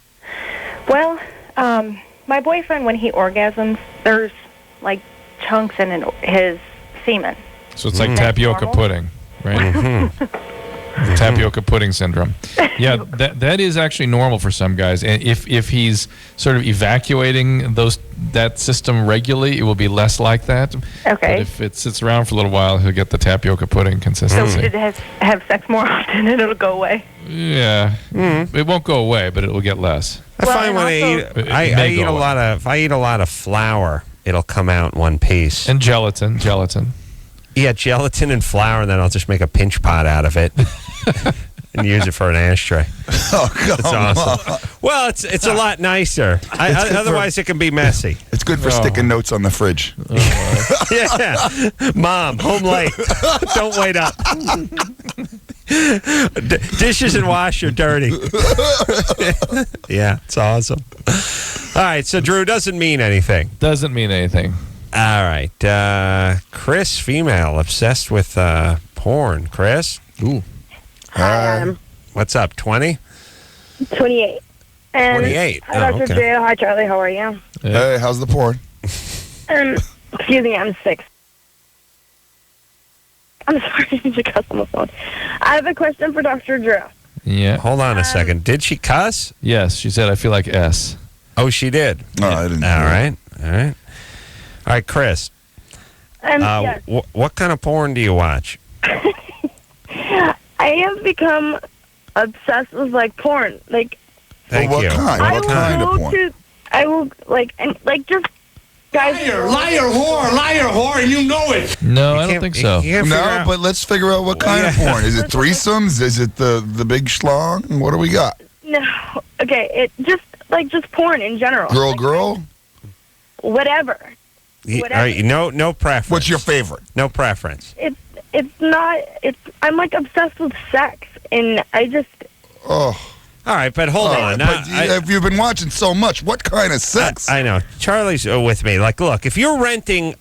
Well, my boyfriend, when he orgasms, there's chunks in his semen. So it's like tapioca pudding, right? Mm-hmm. Tapioca pudding syndrome. Yeah, that is actually normal for some guys. And if he's sort of evacuating that system regularly, it will be less like that. Okay. But if it sits around for a little while, he'll get the tapioca pudding consistency. So we should have sex more often and it'll go away. Yeah. It won't go away, but it will get less. I find when I eat a lot of flour, it'll come out in one piece. And gelatin. Yeah, gelatin and flour, and then I'll just make a pinch pot out of it and use it for an ashtray. Oh, God. It's awesome. Well, it's a lot nicer. Otherwise, it can be messy. It's good for sticking notes on the fridge. Yeah. Mom, home late. Don't wait up. Dishes and wash are dirty. Yeah, it's awesome. All right, so Drew doesn't mean anything. Doesn't mean anything. All right. Chris, female, obsessed with porn. Chris? Ooh. What's up, 20? 28. And 28. Hi, Dr. Drew. Hi, Charlie. How are you? Hey, how's the porn? Excuse me, I'm 6. I'm sorry, I need to cuss on the phone. I have a question for Dr. Drew. Yeah. Hold on a second. Did she cuss? Yes, she said, I feel like S. Oh, she did? No, I didn't. All right. All right, Chris. Yes. What kind of porn do you watch? I have become obsessed with, like, porn. Like, Thank what you. kind? What kind of porn? I will, like, just guys. Liar, whore, and you know it. No, I don't think so. No, but let's figure out what kind of porn. Is it threesomes? Is it the big schlong? What do we got? No. Okay, it just porn in general. Girl? Whatever. All right, no preference. What's your favorite? No preference. I'm like obsessed with sex, and I just. Oh. All right, but hold on. If you've been watching so much, what kind of sex? I know. Charlie's with me. Like, look, if you're renting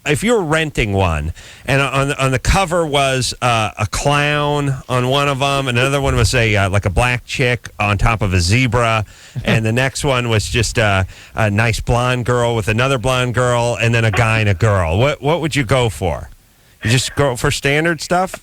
one, and on the cover was a clown on one of them, and another one was like a black chick on top of a zebra, and the next one was just a nice blonde girl with another blonde girl, and then a guy and a girl. What would you go for? You just go for standard stuff?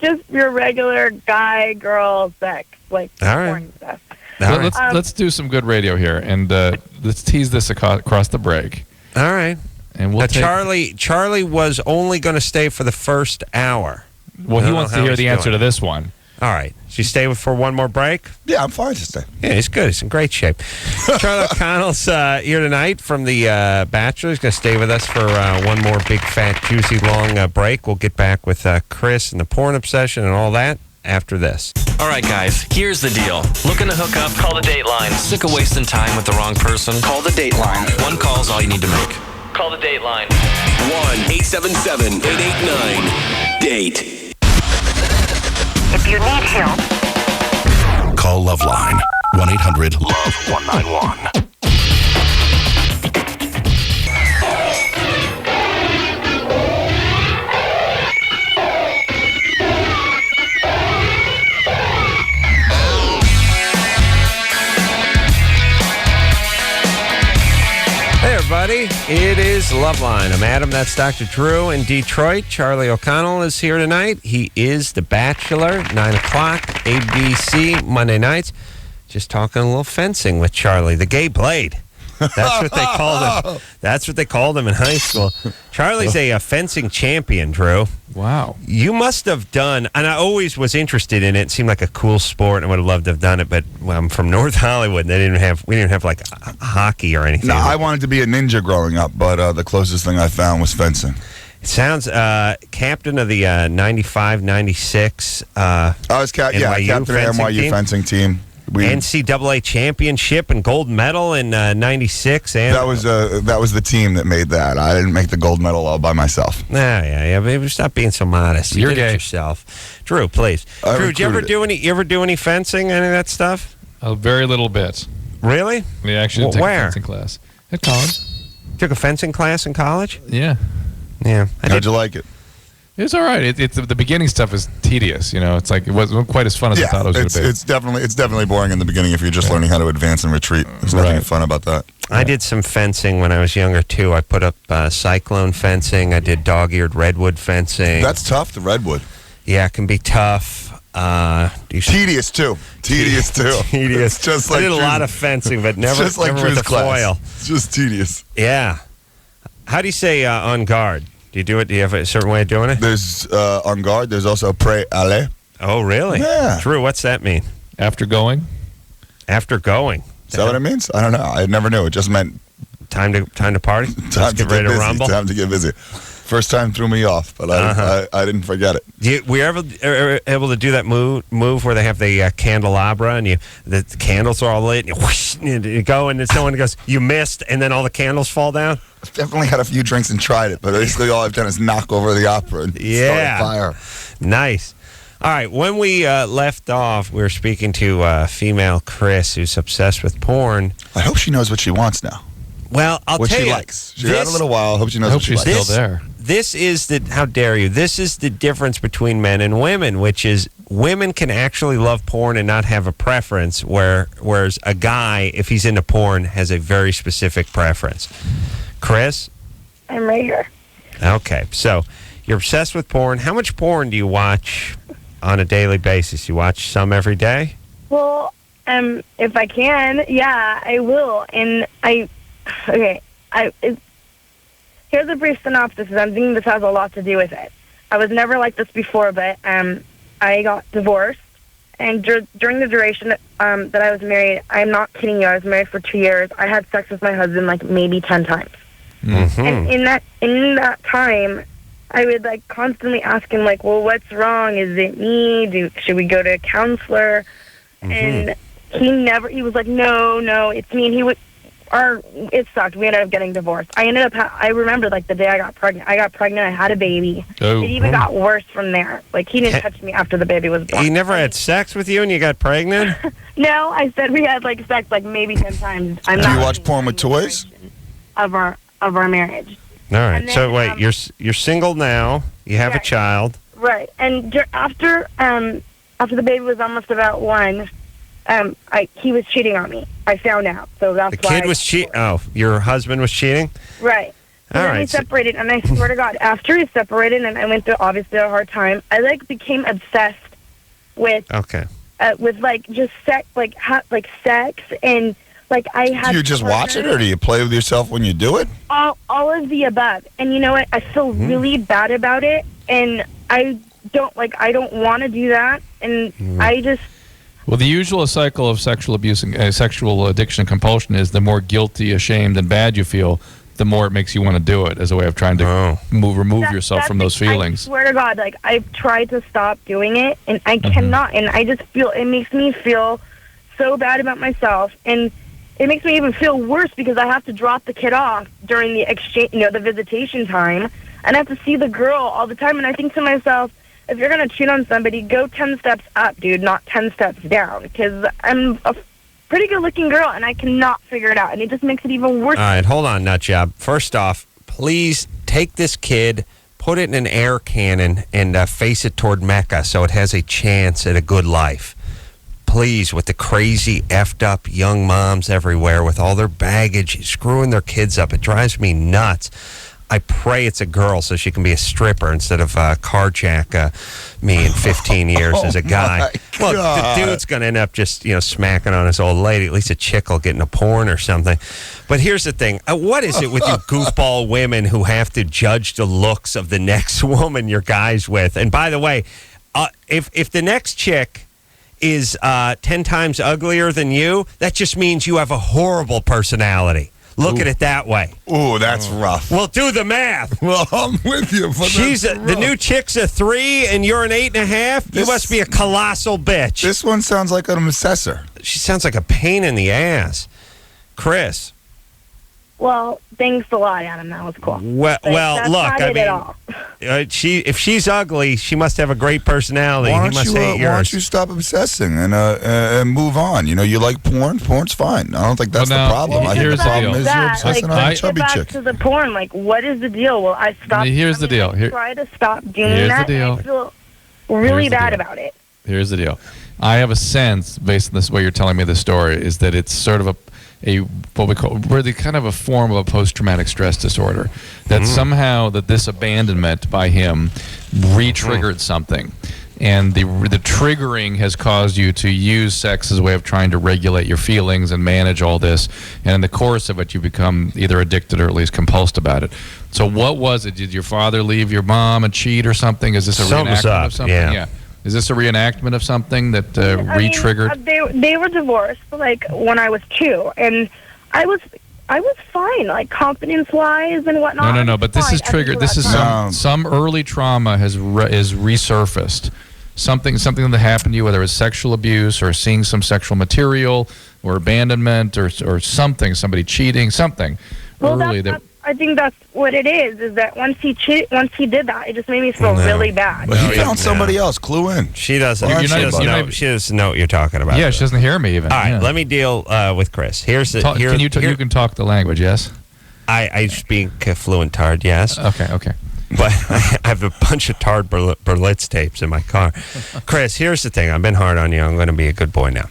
Just your regular guy, girl sex, like porn stuff. Let's do some good radio here, and let's tease this across the break. All right. And we'll Charlie was only going to stay for the first hour. Well, he wants to hear the answer to this one. All right. Should you stay for one more break? Yeah, I'm fine to stay. Yeah, he's good. He's in great shape. Charlie O'Connell's here tonight from the Bachelor. He's going to stay with us for one more big, fat, juicy, long break. We'll get back with Chris and the porn obsession and all that after this. All right, guys, here's the deal. Looking to hook up? Call the Dateline. Sick of wasting time with the wrong person? Call the Dateline. One call's all you need to make. Call the Dateline. 1-877-889-DATE. If you need help, call LoveLine. 1-800-LOVE-191. Hey, everybody. It is LoveLine. I'm Adam. That's Dr. Drew in Detroit. Charlie O'Connell is here tonight. He is The Bachelor, 9 o'clock, ABC, Monday nights. Just talking a little fencing with Charlie, the gay blade. That's what they called him. That's what they called him in high school. Charlie's a fencing champion, Drew. Wow. You must have done, and I always was interested in it. It seemed like a cool sport, and I would have loved to have done it. But I'm from North Hollywood, and we didn't have like hockey or anything. No, I wanted to be a ninja growing up, but the closest thing I found was fencing. It sounds captain of the 95, 96. I was captain of NYU fencing team. NCAA championship and gold medal in 96. And that was the team that made that. I didn't make the gold medal all by myself. Yeah. Baby, stop being so modest. You did it yourself. Drew, please. Drew, did you ever do any fencing, any of that stuff? A very little bit. Really? We actually took a fencing class at college. Took a fencing class in college? Yeah. Yeah. How'd you like it? It's all right. It's the beginning stuff is tedious. You know, it's like it wasn't quite as fun as I thought it was going to be. It's definitely boring in the beginning if you're just learning how to advance and retreat. There's nothing fun about that. I did some fencing when I was younger too. I put up cyclone fencing. I did dog-eared redwood fencing. That's tough. The redwood. Yeah, it can be tough. Tedious too. Tedious. Tedious. Just like I did a lot of fencing, but never with a foil. It's just tedious. Yeah. How do you say on guard? Do you have a certain way of doing it? There's on guard. There's also pré-aller. Oh, really? Yeah. Drew, what's that mean? After going. After going. Is that what it means? I don't know. I never knew. It just meant time to party. Time to get ready to busy. rumble. Time to get busy. First time threw me off, but I didn't forget it. Were you ever able to do that move where they have the candelabra and the candles are all lit and you whoosh, and you go and then someone goes, you missed, and then all the candles fall down? I've definitely had a few drinks and tried it, but basically all I've done is knock over the opera and start a fire. Nice. All right, when we left off, we were speaking to female Chris, who's obsessed with porn. I hope she knows what she wants now. Well, I'll what tell she you, likes. She's had a little while. I hope she knows what she likes. Still there. This is the, how dare you, this is the difference between men and women, which is women can actually love porn and not have a preference, whereas a guy, if he's into porn, has a very specific preference. Chris? I'm right here. Okay, so you're obsessed with porn. How much porn do you watch on a daily basis? You watch some every day? Well, if I can, yeah, I will. And here's a brief synopsis. I'm thinking this has a lot to do with it. I was never like this before, but I got divorced. And during the duration that I was married, I'm not kidding you, I was married for 2 years. I had sex with my husband like maybe 10 times. Mm-hmm. And in that time, I would like constantly ask him like, well, what's wrong? Is it me? Should we go to a counselor? Mm-hmm. And he was like, no, it's me. And it sucked. We ended up getting divorced. I remember like the day I got pregnant. I had a baby. Oh. It even got worse from there. Like he didn't touch me after the baby was born. He never had sex with you and you got pregnant? No, I said we had like sex like maybe 10 times. Do you watch porn with toys? Of our marriage. All right. Then, So wait, you're single now. You have a child. Right. And after the baby was almost about 1, he was cheating on me. I found out. So that's The kid was cheating. Oh, your husband was cheating? Right. And then we separated, and I swear to God, after we separated, and I went through obviously a hard time, I like became obsessed with like just sex, like sex, and like I had. Do you just watch it, or do you play with yourself when you do it? All of the above, and you know what? I feel really bad about it, and I don't want to do that, and I just. Well, the usual cycle of sexual abuse and sexual addiction and compulsion is the more guilty, ashamed, and bad you feel, the more it makes you want to do it as a way of trying to remove yourself from those feelings. I swear to God, like I've tried to stop doing it, and I cannot, and I just feel it makes me feel so bad about myself, and it makes me even feel worse because I have to drop the kid off during the exchange, the visitation time, and I have to see the girl all the time, and I think to myself, if you're going to cheat on somebody, go 10 steps up, dude, not 10 steps down, because I'm a pretty good-looking girl, and I cannot figure it out, and it just makes it even worse. All right, hold on, Nutjob. First off, please take this kid, put it in an air cannon, and face it toward Mecca so it has a chance at a good life. Please, with the crazy, effed-up young moms everywhere with all their baggage, screwing their kids up, it drives me nuts. I pray it's a girl so she can be a stripper instead of carjack me in 15 years as a guy. Well, the dude's going to end up just, smacking on his old lady. At least a chick will get into porn or something. But here's the thing. What is it with you goofball women who have to judge the looks of the next woman you're guys with? And by the way, if the next chick is 10 times uglier than you, that just means you have a horrible personality. Look at it that way. Ooh, that's rough. Well, do the math. Well, I'm with you. But the new chick's a 3 and you're an 8.5. You must be a colossal bitch. This one sounds like an obsessor. She sounds like a pain in the ass. Chris. Well, thanks a lot, Adam. That was cool. Well, that's look, not I it mean, at all. if she's ugly, she must have a great personality. Why He must hate why yours. don't you stop obsessing and move on? You like porn. Porn's fine. I don't think that's the problem. I think the problem is you're obsessing on a chubby back chick. to the porn. Like, what is the deal? Well, I stopped. Here's the deal. I try to stop doing that. And I feel really bad about it. Here's the deal. I have a sense, based on this way you're telling me the story, is that it's sort of a what we call really kind of a form of a post-traumatic stress disorder. That somehow that this abandonment by him re-triggered something, and the triggering has caused you to use sex as a way of trying to regulate your feelings and manage all this. And in the course of it, you become either addicted or at least compulsed about it. So what was it? Did your father leave your mom and cheat or something? Is this a reenactment of something? Yeah. Is this a reenactment of something that re-triggered? They were divorced like when I was 2, and I was fine, like confidence-wise and whatnot. No. But this is triggered. This is some early trauma is resurfaced. Something that happened to you, whether it's sexual abuse or seeing some sexual material or abandonment or something, somebody cheating, something. Well, early I I think that's what it is that once he did that, it just made me feel really bad. But he found somebody else. Clue in. She doesn't. Well, She doesn't know what you're talking about. Yeah, she doesn't hear me even. All right, Yeah. let me deal with Chris. Here's the. You can talk the language, yes? I speak fluent Tard, yes. Okay. But I have a bunch of Tard Berlitz tapes in my car. Chris, here's the thing. I've been hard on you. I'm going to be a good boy now.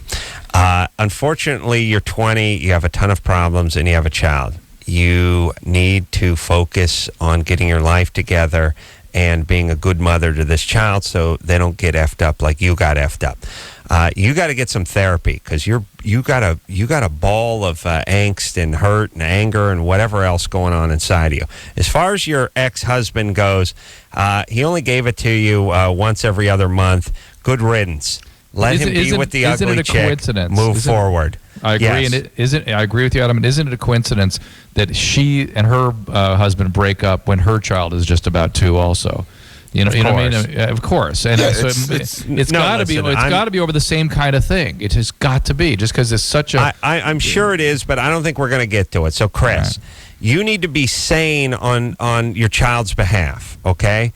Unfortunately, you're 20. You have a ton of problems, and you have a child. You need to focus on getting your life together and being a good mother to this child so they don't get effed up like you got effed up. You got to get some therapy because you got a ball of angst and hurt and anger and whatever else going on inside of you. As far as your ex-husband goes, he only gave it to you once every other month. Good riddance. Let him be with the ugly chick. Coincidence? Move forward. I agree, yes. and I agree with you, Adam. And isn't it a coincidence that she and her husband break up when her child is just about 2 also? You know what I mean? Of course. And Yeah, so it's got to be. It's got to be over the same kind of thing. It has got to be just because it's such a. I'm sure it is, but I don't think we're going to get to it. So, Chris, you need to be sane on your child's behalf. Okay.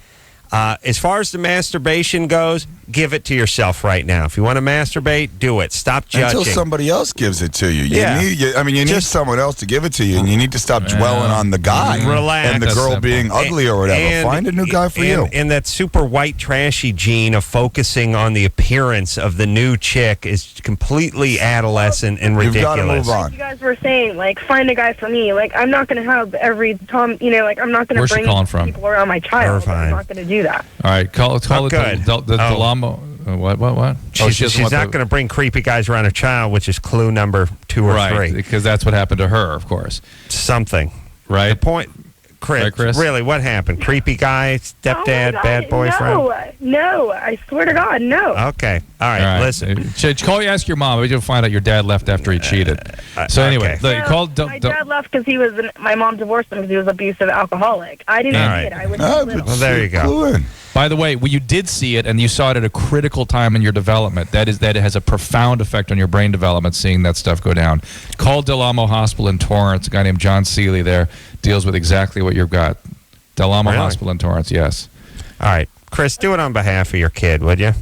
As far as the masturbation goes, give it to yourself right now. If you want to masturbate, do it. Stop judging. Until somebody else gives it to you. You need Just someone else to give it to you, and you need to stop dwelling on the guy. Relax. And the girl being ugly or whatever. Find a new guy for you. And that super white trashy gene of focusing on the appearance of the new chick is completely adolescent and ridiculous. You've got to move on. You guys were saying, find a guy for me. I'm not going to have every Tom, I'm not going to bring people around my child. I'm not going to do that. All right, call it the Delamo. What? She's not going to bring creepy guys around her child, which is clue number 2 or 3. Because that's what happened to her, of course. Something. Right. The point, Chris, really, what happened? Creepy guy, stepdad, bad boyfriend? No, I swear to God, no. Okay. All right. Listen. Ask your mom. You'll find out your dad left after he cheated. So anyway, my dad left because my mom divorced him because he was an abusive alcoholic. I didn't see it. I was little. Well, there you go. By the way, you did see it, and you saw it at a critical time in your development. That it has a profound effect on your brain development, seeing that stuff go down. Call Del Amo Hospital in Torrance. A guy named John Seeley there deals with exactly what you've got. Del Amo Hospital in Torrance, yes. All right. Chris, do it on behalf of your kid, would you?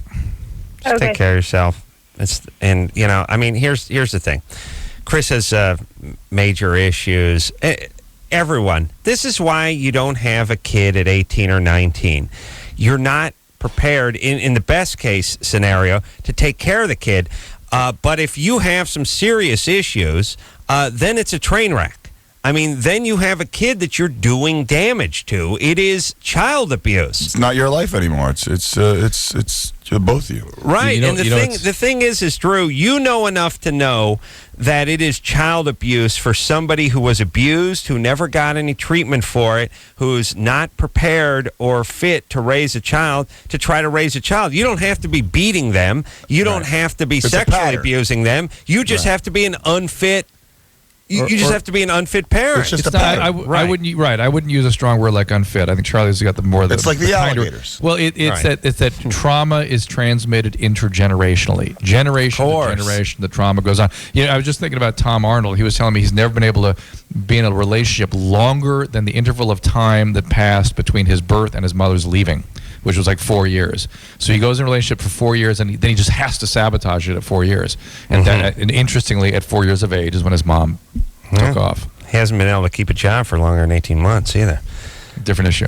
Just take care of yourself. Here's the thing. Chris has major issues. Everyone, this is why you don't have a kid at 18 or 19. You're not prepared, in the best case scenario, to take care of the kid. But if you have some serious issues, then it's a train wreck. I mean, then you have a kid that you're doing damage to. It is child abuse. It's not your life anymore. It's both of you. Right. And the thing is, Drew, you know enough to know that it is child abuse for somebody who was abused, who never got any treatment for it, who's not prepared or fit to raise a child, to try to raise a child. You don't have to be beating them. You don't have to be sexually abusing them. You just have to be an unfit. You just have to be an unfit parent. It's not, I wouldn't use a strong word like unfit. I think Charlie's got the more. It's like the alligators. Well, it's that trauma is transmitted intergenerationally, generation to generation. The trauma goes on. I was just thinking about Tom Arnold. He was telling me he's never been able to be in a relationship longer than the interval of time that passed between his birth and his mother's leaving, which was like 4 years. So he goes in a relationship for 4 years, and then he just has to sabotage it at 4 years. And and interestingly, at 4 years of age is when his mom took off. He hasn't been able to keep a job for longer than 18 months either. Different issue.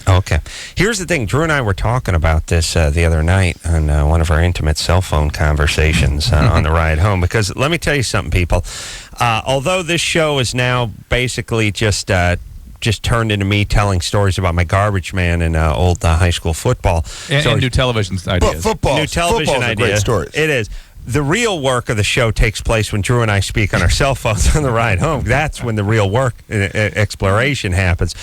Okay. Here's the thing. Drew and I were talking about this the other night on one of our intimate cell phone conversations on the ride home. Because let me tell you something, people. Although this show is now basically just turned into me telling stories about my garbage man and old high school football. And new television ideas. New television ideas. Great stories. It is. The real work of the show takes place when Drew and I speak on our cell phones on the ride home. That's when the real work exploration happens.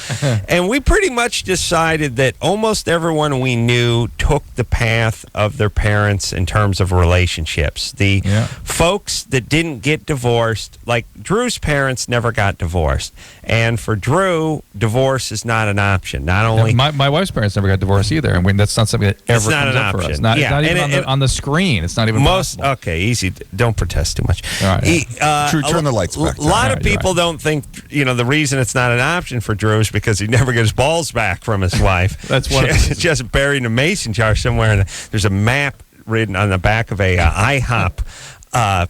And we pretty much decided that almost everyone we knew took the path of their parents in terms of relationships. The folks that didn't get divorced, like Drew's parents never got divorced. And for Drew, divorce is not an option. Not only my wife's parents never got divorced either. And that's not something that ever comes up for us. It's not even on the screen. It's not even possible. Okay, easy. Don't protest too much. All right. Drew, turn the lights back. A lot of people don't think, the reason it's not an option for Drew is because he never gets balls back from his wife. That's one. It's just buried in a mason jar somewhere. And there's a map written on the back of a IHOP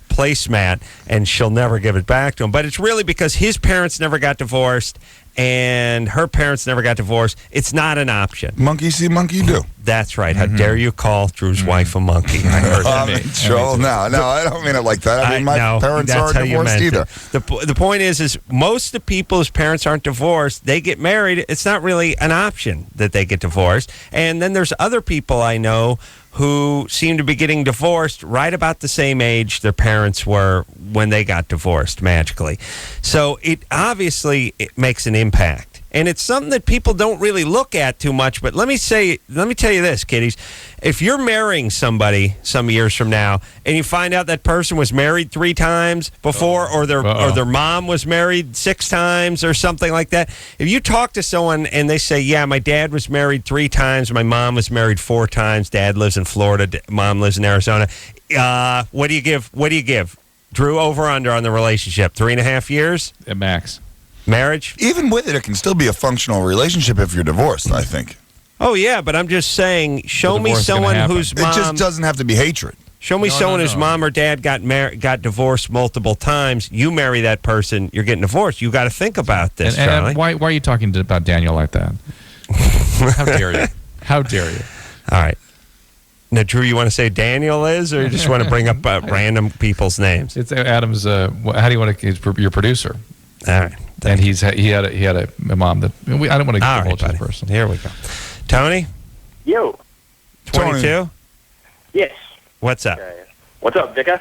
placemat, and she'll never give it back to him. But it's really because his parents never got divorced and her parents never got divorced. It's not an option. Monkey see, monkey do. That's right. How dare you call Drew's wife a monkey? I heard that. Joel, no, I don't mean it like that. I mean, my parents aren't divorced either. The point is most of the people whose parents aren't divorced, they get married. It's not really an option that they get divorced. And then there's other people I know who seem to be getting divorced right about the same age their parents were when they got divorced magically. So it makes an impact. And it's something that people don't really look at too much. But let me tell you this, kiddies. If you're marrying somebody some years from now and you find out that person was married 3 times before or their mom was married 6 times or something like that, if you talk to someone and they say, yeah, my dad was married 3 times, my mom was married 4 times, dad lives in Florida, mom lives in Arizona, what do you give? Drew, over under on the relationship? 3.5 years? At max. Marriage? Even with it, it can still be a functional relationship if you're divorced, I think. Oh, yeah, but I'm just saying, show me someone whose mom... It just doesn't have to be hatred. Show me someone whose mom or dad got divorced multiple times. You marry that person, you're getting divorced. You got to think about this, Charlie. And why are you talking about Daniel like that? How dare you? How dare you? All right. Now, Drew, you want to say Daniel is, or you just want to bring up random people's names? It's Adam's. How do you want to? He's your producer. All right. And he had a mom that I don't want to divulge the person. Here we go. Tony? Yo. 22? Yes. What's up? What's up, Vicar?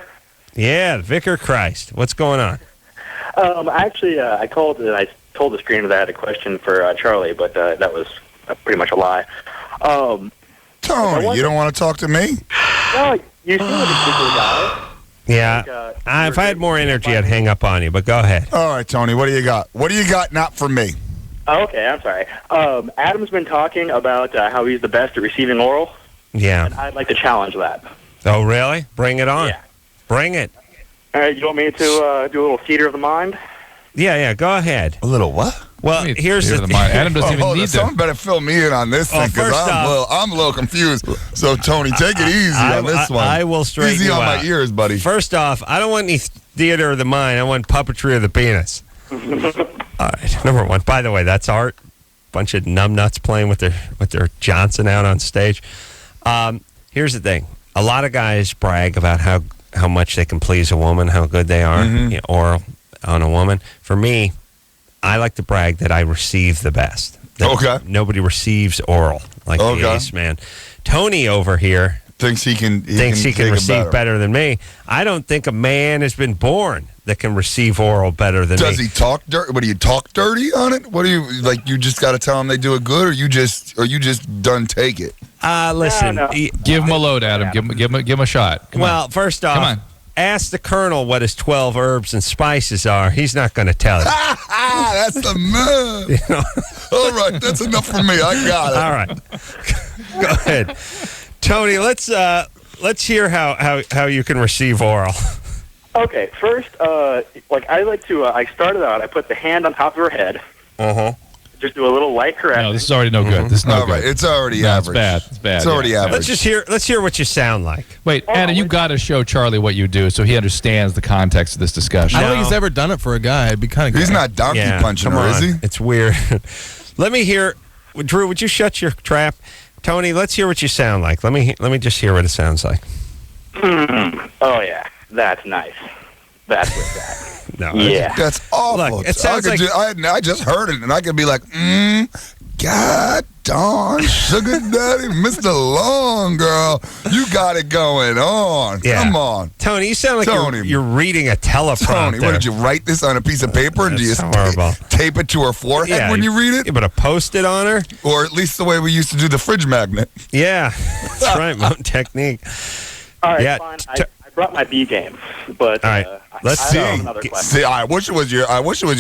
Yeah, Vicar Christ. What's going on? Actually, I called and I told the screener that I had a question for Charlie, but that was pretty much a lie. Tony, you don't want to talk to me? No, you seem like a super guy. Yeah. If I had more energy, I'd hang up on you, but go ahead. All right, Tony, what do you got? What do you got not from me? Oh, okay, I'm sorry. Adam's been talking about how he's the best at receiving oral. Yeah. And I'd like to challenge that. Oh, really? Bring it on. Yeah. Bring it. All right, you want me to do a little theater of the mind? Yeah, go ahead. A little what? Well, here's the thing. Adam doesn't even need that. Someone better fill me in on this thing because I'm a little confused. So, Tony, take it easy on this one. I will straighten easy you on out. my ears, buddy. First off, I don't want any theater of the mind. I want puppetry of the penis. All right, number one. By the way, that's art. Bunch of numbnuts playing with their Johnson out on stage. Here's the thing. A lot of guys brag about how much they can please a woman, how good they are, oral on a woman. For me, I like to brag that I receive the best. That nobody receives oral like the ace man. Tony over here thinks he can receive better than me. I don't think a man has been born that can receive oral better than me. Does he talk dirty? What do you talk dirty on it? What do you like? You just got to tell him they do it good, or you just done take it. Listen, give him a load, Adam. Give him a shot. Come on. First off, come on. Ask the Colonel what his 12 herbs and spices are. He's not going to tell you. That's the man. All right, that's enough for me. I got it. All right, go ahead, Tony. Let's hear how you can receive oral. Okay, first, I like to. I started out. I put the hand on top of her head. Just do a little light caress. No, this is already no good. This is no good. Right. It's already average. It's bad. It's already average. Let's hear what you sound like. Wait, Adam, you got to show Charlie what you do so he understands the context of this discussion. I don't think he's ever done it for a guy. It'd be kind of good. He's not donkey punching her, is he? It's weird. Let me hear. Drew, would you shut your trap? Tony, let's hear what you sound like. Let me just hear what it sounds like. Oh yeah, that's nice. That's with that. No, that's awful. Look, it sounds like I just heard it, and I could be like, God darn, sugar daddy, Mr. Long Girl, you got it going on. Yeah. Come on, Tony. You sound like you're reading a teleprompter. Tony, what did you write this on a piece of paper? And do you tape it to her forehead when you read it? You put a Post-it on her, or at least the way we used to do the fridge magnet. Yeah, that's right, Mountain Technique. All right, fine. I brought my B game, but all right. Let's see. See, I wish it was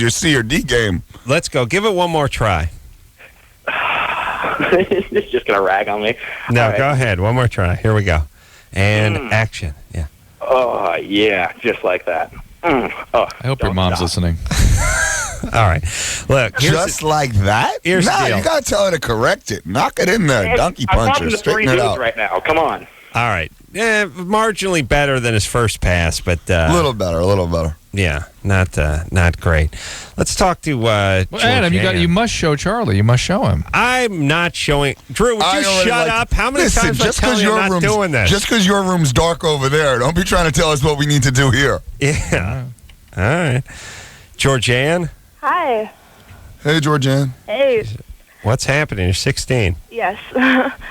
your C or D game. Let's go. Give it one more try. It's just gonna rag on me. No, go ahead. One more try. Here we go. And action. Yeah. Oh, yeah, just like that. Oh, I hope your mom's listening. All right. Look, just like that? Here's the deal. You got to tell her to correct it. Knock it in there, donkey I'm puncher. talking to Straighten 3 it dudes out. right now. Come on. All right. Marginally better than his first pass, but a little better. Yeah, not great. Let's talk to Well, Adam, you must show Charlie. You must show him. I'm not showing. Drew, would you shut up? How many times I tell you I'm not doing this? Just because your room's dark over there, don't be trying to tell us what we need to do here. Yeah. All right. Georgianne? Hi. Hey, Georgianne. Hey. What's happening? You're 16. Yes.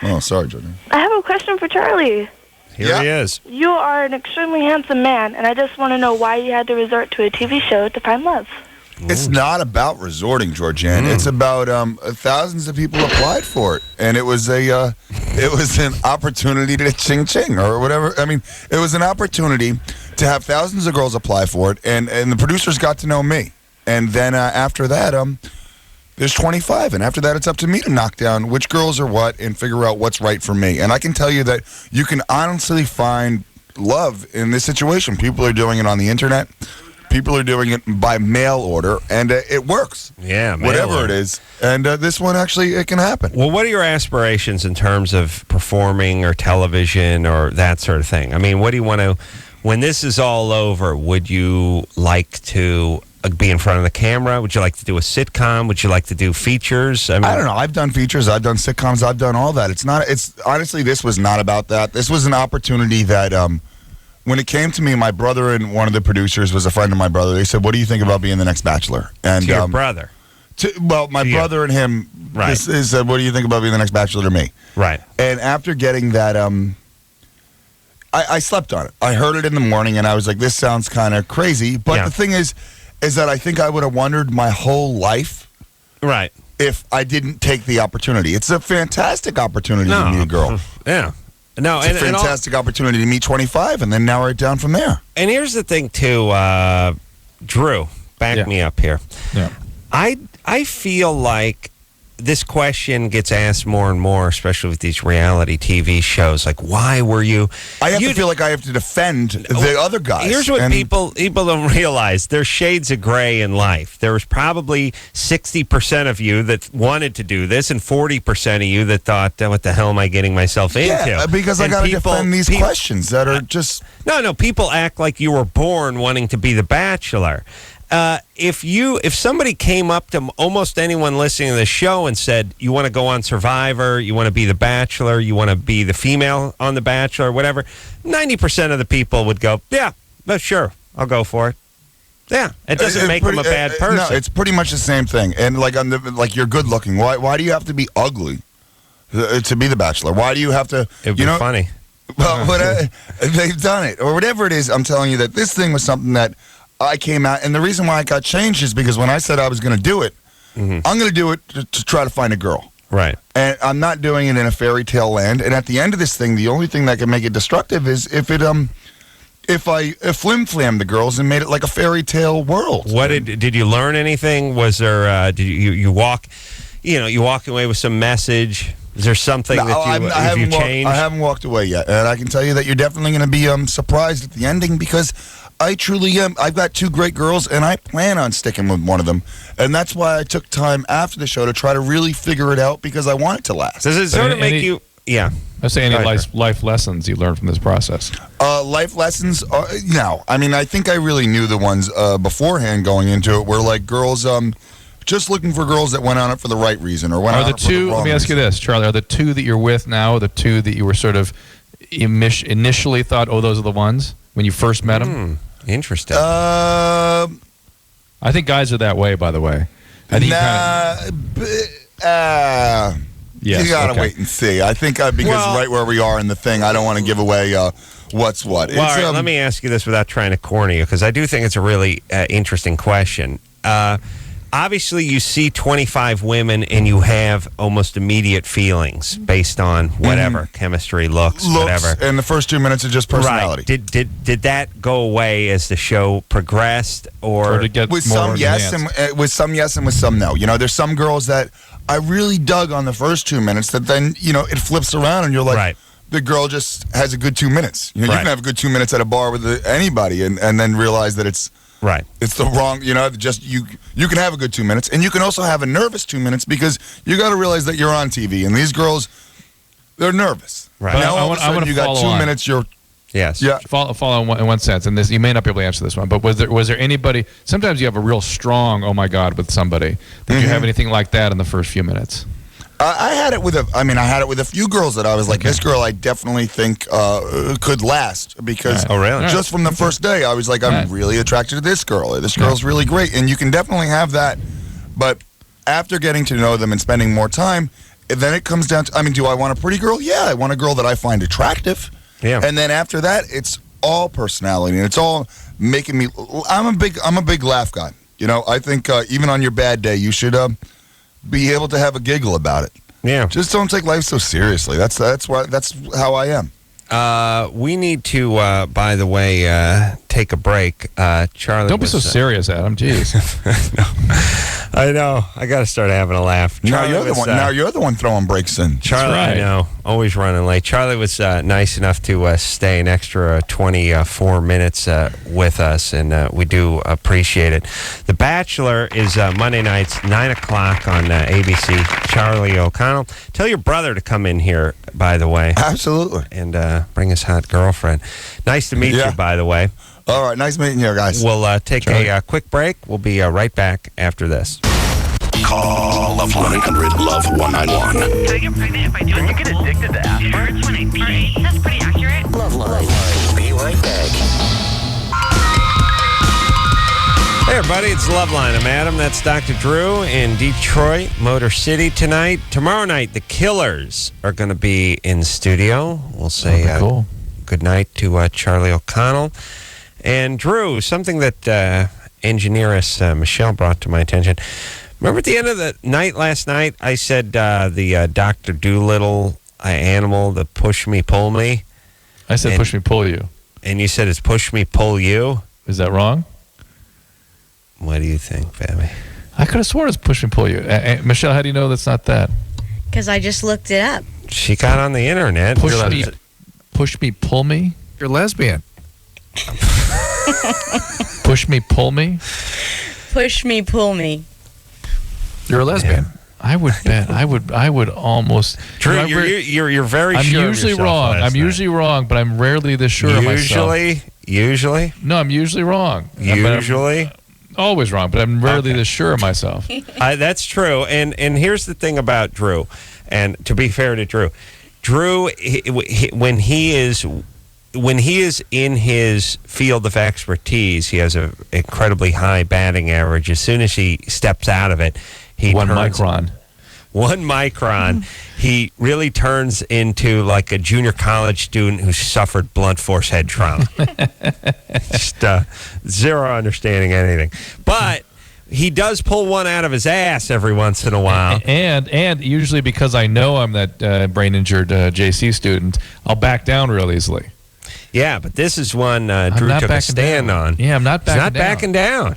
Oh, sorry, Georgianne. I have a question for Charlie. Here he is. You are an extremely handsome man, and I just want to know why you had to resort to a TV show to find love. It's not about resorting, Georgianne. It's about thousands of people applied for it, and it was an opportunity to ching or whatever. I mean, it was an opportunity to have thousands of girls apply for it, and the producers got to know me, and then after that, there's 25, and after that, it's up to me to knock down which girls are what and figure out what's right for me. And I can tell you that you can honestly find love in this situation. People are doing it on the internet. People are doing it by mail order, and it works. Yeah, mail whatever order. it is. And this one, actually, it can happen. Well, what are your aspirations in terms of performing or television or that sort of thing? I mean, what do you want to, when this is all over, would you like to be in front of the camera? Would you like to do a sitcom? Would you like to do features? I don't know. I've done features. I've done sitcoms. I've done all that. It's honestly, this was not about that. This was an opportunity that, when it came to me, my brother and one of the producers was a friend of my brother. They said, "What do you think about being the next Bachelor?" And to your brother? My brother and him said, "What do you think about being the next Bachelor?" to me. Right. And after getting that, I slept on it. I heard it in the morning, and I was like, "This sounds kind of crazy." But the thing is that I think I would have wondered my whole life, right, if I didn't take the opportunity. It's a fantastic opportunity to meet a girl. Yeah. No, it's a fantastic opportunity to meet 25 and then narrow it down from there. And here's the thing, too, Drew, back me up here. Yeah. I feel like this question gets asked more and more, especially with these reality TV shows. Like, why were you? I have to feel like I have to defend the other guys. Here's what people don't realize. There's shades of gray in life. There was probably 60% of you that wanted to do this and 40% of you that thought, what the hell am I getting myself into? Yeah, because I got to defend these questions that are just... No, people act like you were born wanting to be the Bachelor. If somebody came up to almost anyone listening to the show and said, you want to go on Survivor, you want to be the Bachelor, you want to be the female on the Bachelor, whatever, 90% of the people would go, yeah, sure, I'll go for it. Yeah, it doesn't make them a bad person. No, it's pretty much the same thing. And like you're good looking. Why do you have to be ugly to be the Bachelor? Why do you have to? It'd be funny. Well, they've done it or whatever it is. I'm telling you that this thing was something that I came out, and the reason why it got changed is because when I said I was going to do it, I'm going to do it to try to find a girl. Right. And I'm not doing it in a fairy tale land. And at the end of this thing, the only thing that can make it destructive is if I flim-flam the girls and made it like a fairy tale world. What did you learn anything? Was there did you walk away with some message? Is there something that you changed? I haven't walked away yet, and I can tell you that you're definitely going to be surprised at the ending because I truly am. I've got two great girls, and I plan on sticking with one of them, and that's why I took time after the show to try to really figure it out because I want it to last. Does it sort of make you? Yeah. I say any life lessons you learned from this process. Life lessons? No. I mean, I think I really knew the ones beforehand going into it were like girls just looking for girls that went on it for the right reason or went on it for the wrong reason. Let me ask you this, Charlie. Are the two that you're with now the two that you were sort of initially thought, those are the ones when you first met them? Interesting. I think guys are that way, by the way. I think you gotta wait and see. I think because right where we are in the thing, I don't want to give away what's what. Well, all right, let me ask you this without trying to corner you, because I do think it's a really interesting question. Obviously, you see 25 women and you have almost immediate feelings based on whatever chemistry, looks, whatever. And the first 2 minutes are just personality. Right. Did that go away as the show progressed, or to get with more some yes and with some yes and with some no? You know, there's some girls that I really dug on the first 2 minutes that then it flips around and you're like, the girl just has a good 2 minutes. You know, you can have a good 2 minutes at a bar with anybody, and then realize that it's the wrong. You know, just you can have a good 2 minutes, and you can also have a nervous 2 minutes because you got to realize that you're on TV, and these girls, they're nervous. Right. Now all of a sudden you got 2 minutes. You're Yes. Yeah. Follow in one sense, and this you may not be able to answer this one, but was there anybody? Sometimes you have a real strong "oh my god" with somebody. Did you have anything like that in the first few minutes? I had it with a few girls that I was like, this girl I definitely think could last because just from the first day I was like, I'm really attracted to this girl. This girl's really great, and you can definitely have that. But after getting to know them and spending more time, then it comes down to, do I want a pretty girl? Yeah, I want a girl that I find attractive. Yeah. And then after that, it's all personality, and it's all making me. I'm a big laugh guy. You know, I think even on your bad day, you should be able to have a giggle about it. Yeah. Just don't take life so seriously. That's how I am. We need to, by the way, take a break. Charlie, don't be so serious, Adam. Jeez. I know. I got to start having a laugh. Now you're the one throwing breaks in. Charlie, I know. Always running late. Charlie was nice enough to stay an extra 24 minutes with us, and we do appreciate it. The Bachelor is Monday nights, 9 o'clock on ABC. Charlie O'Connell. Tell your brother to come in here, by the way. Absolutely. And bring his hot girlfriend. Nice to meet you, by the way. All right, nice meeting you guys. We'll take a quick break. We'll be right back after this. Call Love 1-800-LOVE-191. Do I get pregnant if I do it? You get addicted to aspirin? When I pee? That's pretty accurate. LoveLine. Be right back. Hey, everybody, it's LoveLine. I'm Adam. That's Dr. Drew in Detroit, Motor City tonight. Tomorrow night, the Killers are going to be in studio. We'll say good night to Charlie O'Connell. And Drew, something that engineeress Michelle brought to my attention. Remember at the end of the night last night, I said the Dr. Doolittle animal, the push me, pull me? I said push me, pull you. And you said it's push me, pull you? Is that wrong? What do you think, Fabby? I could have sworn it's push me, pull you. Michelle, how do you know that's not that? Because I just looked it up. She got on the internet. Push me, pull me? You're lesbian. Push me, pull me? Push me, pull me. You're a lesbian. Yeah. I would bet. I would almost. Drew, you're very I'm sure. I'm usually wrong. I'm usually wrong, but I'm rarely this sure of myself. Usually? No, I'm usually wrong. Usually? Always wrong, but I'm rarely this sure of myself. That's true. And here's the thing about Drew, and to be fair to Drew, when he is in his field of expertise, he has an incredibly high batting average. As soon as he steps out of it, One micron, he really turns into like a junior college student who suffered blunt force head trauma. Just zero understanding anything. But he does pull one out of his ass every once in a while. And usually because I know I'm that brain-injured JC student, I'll back down real easily. Yeah, but this is one Drew took a stand on. Yeah, I'm not backing down.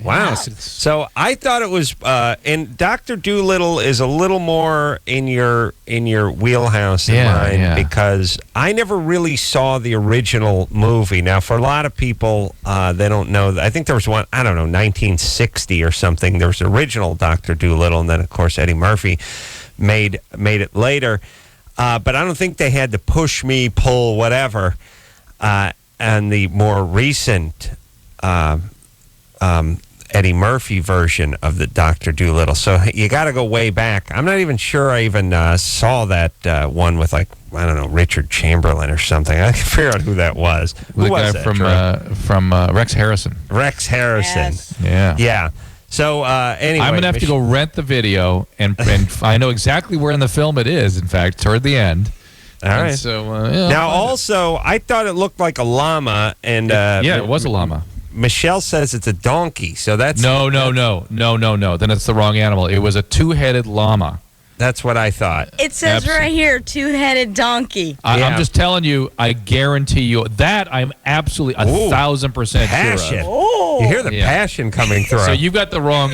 Wow. Yeah. So I thought it was, and Dr. Doolittle is a little more in your wheelhouse than mine because I never really saw the original movie. Now, for a lot of people, they don't know. I think there was one, 1960 or something. There was the original Dr. Doolittle, and then, of course, Eddie Murphy made it later. But I don't think they had the push me, pull, whatever, and the more recent Eddie Murphy version of the Dr. Doolittle. So you got to go way back. I'm not even sure I even saw that one with Richard Chamberlain or something. I can figure out who that was. Who was that? From Rex Harrison. Rex Harrison. Yes. Yeah. So anyway, I'm gonna have to go rent the video, and I know exactly where in the film it is. In fact, toward the end. All right. So now, also, I thought it looked like a llama, and it was a llama. Michelle says it's a donkey, so that's no. Then it's the wrong animal. It was a two-headed llama. That's what I thought. It says right here, two-headed donkey. I'm just telling you. I guarantee you that I'm absolutely 1,000% passion. sure of. Oh. You hear the passion coming through. So you got the wrong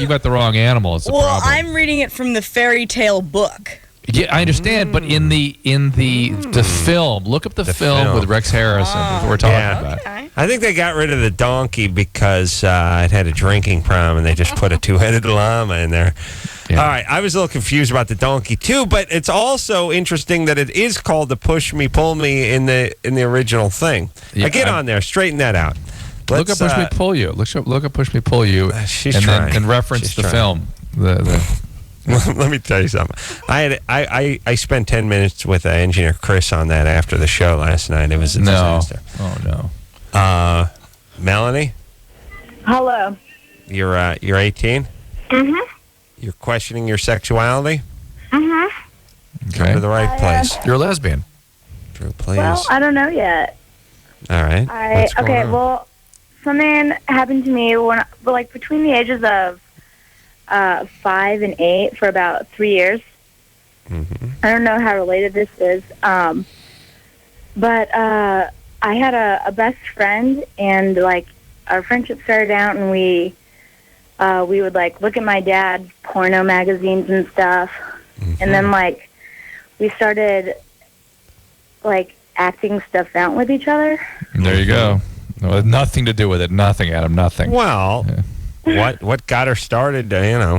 animal. It's the problem. I'm reading it from the fairy tale book. Yeah, I understand, but in the film, look up the film with Rex Harrison. That's what we're talking about. Okay. I think they got rid of the donkey because it had a drinking problem, and they just put a two-headed llama in there. Yeah. All right, I was a little confused about the donkey too, but it's also interesting that it is called the push me pull me in the original thing. Yeah, Get on there, straighten that out. Look up push me pull you. Look up push me pull you. She's and trying. then reference the film. Let me tell you something. I spent 10 minutes with engineer Chris on that after the show last night. It was a disaster. Oh no. Melanie, Hello. you're 18. Mm-hmm. You're questioning your sexuality. Mm-hmm. Come to the right place. You're a lesbian. Drew, please. Well, I don't know yet. All right. What's going on? Well, something happened to me when, between the ages of 5 and 8 for about 3 years. Mm-hmm. I don't know how related this is, but I had a best friend, and our friendship started out, and we would look at my dad's porno magazines and stuff, and then we started acting stuff out with each other. There you go. No, nothing to do with it. Nothing, Adam. Nothing. Well, what got her started?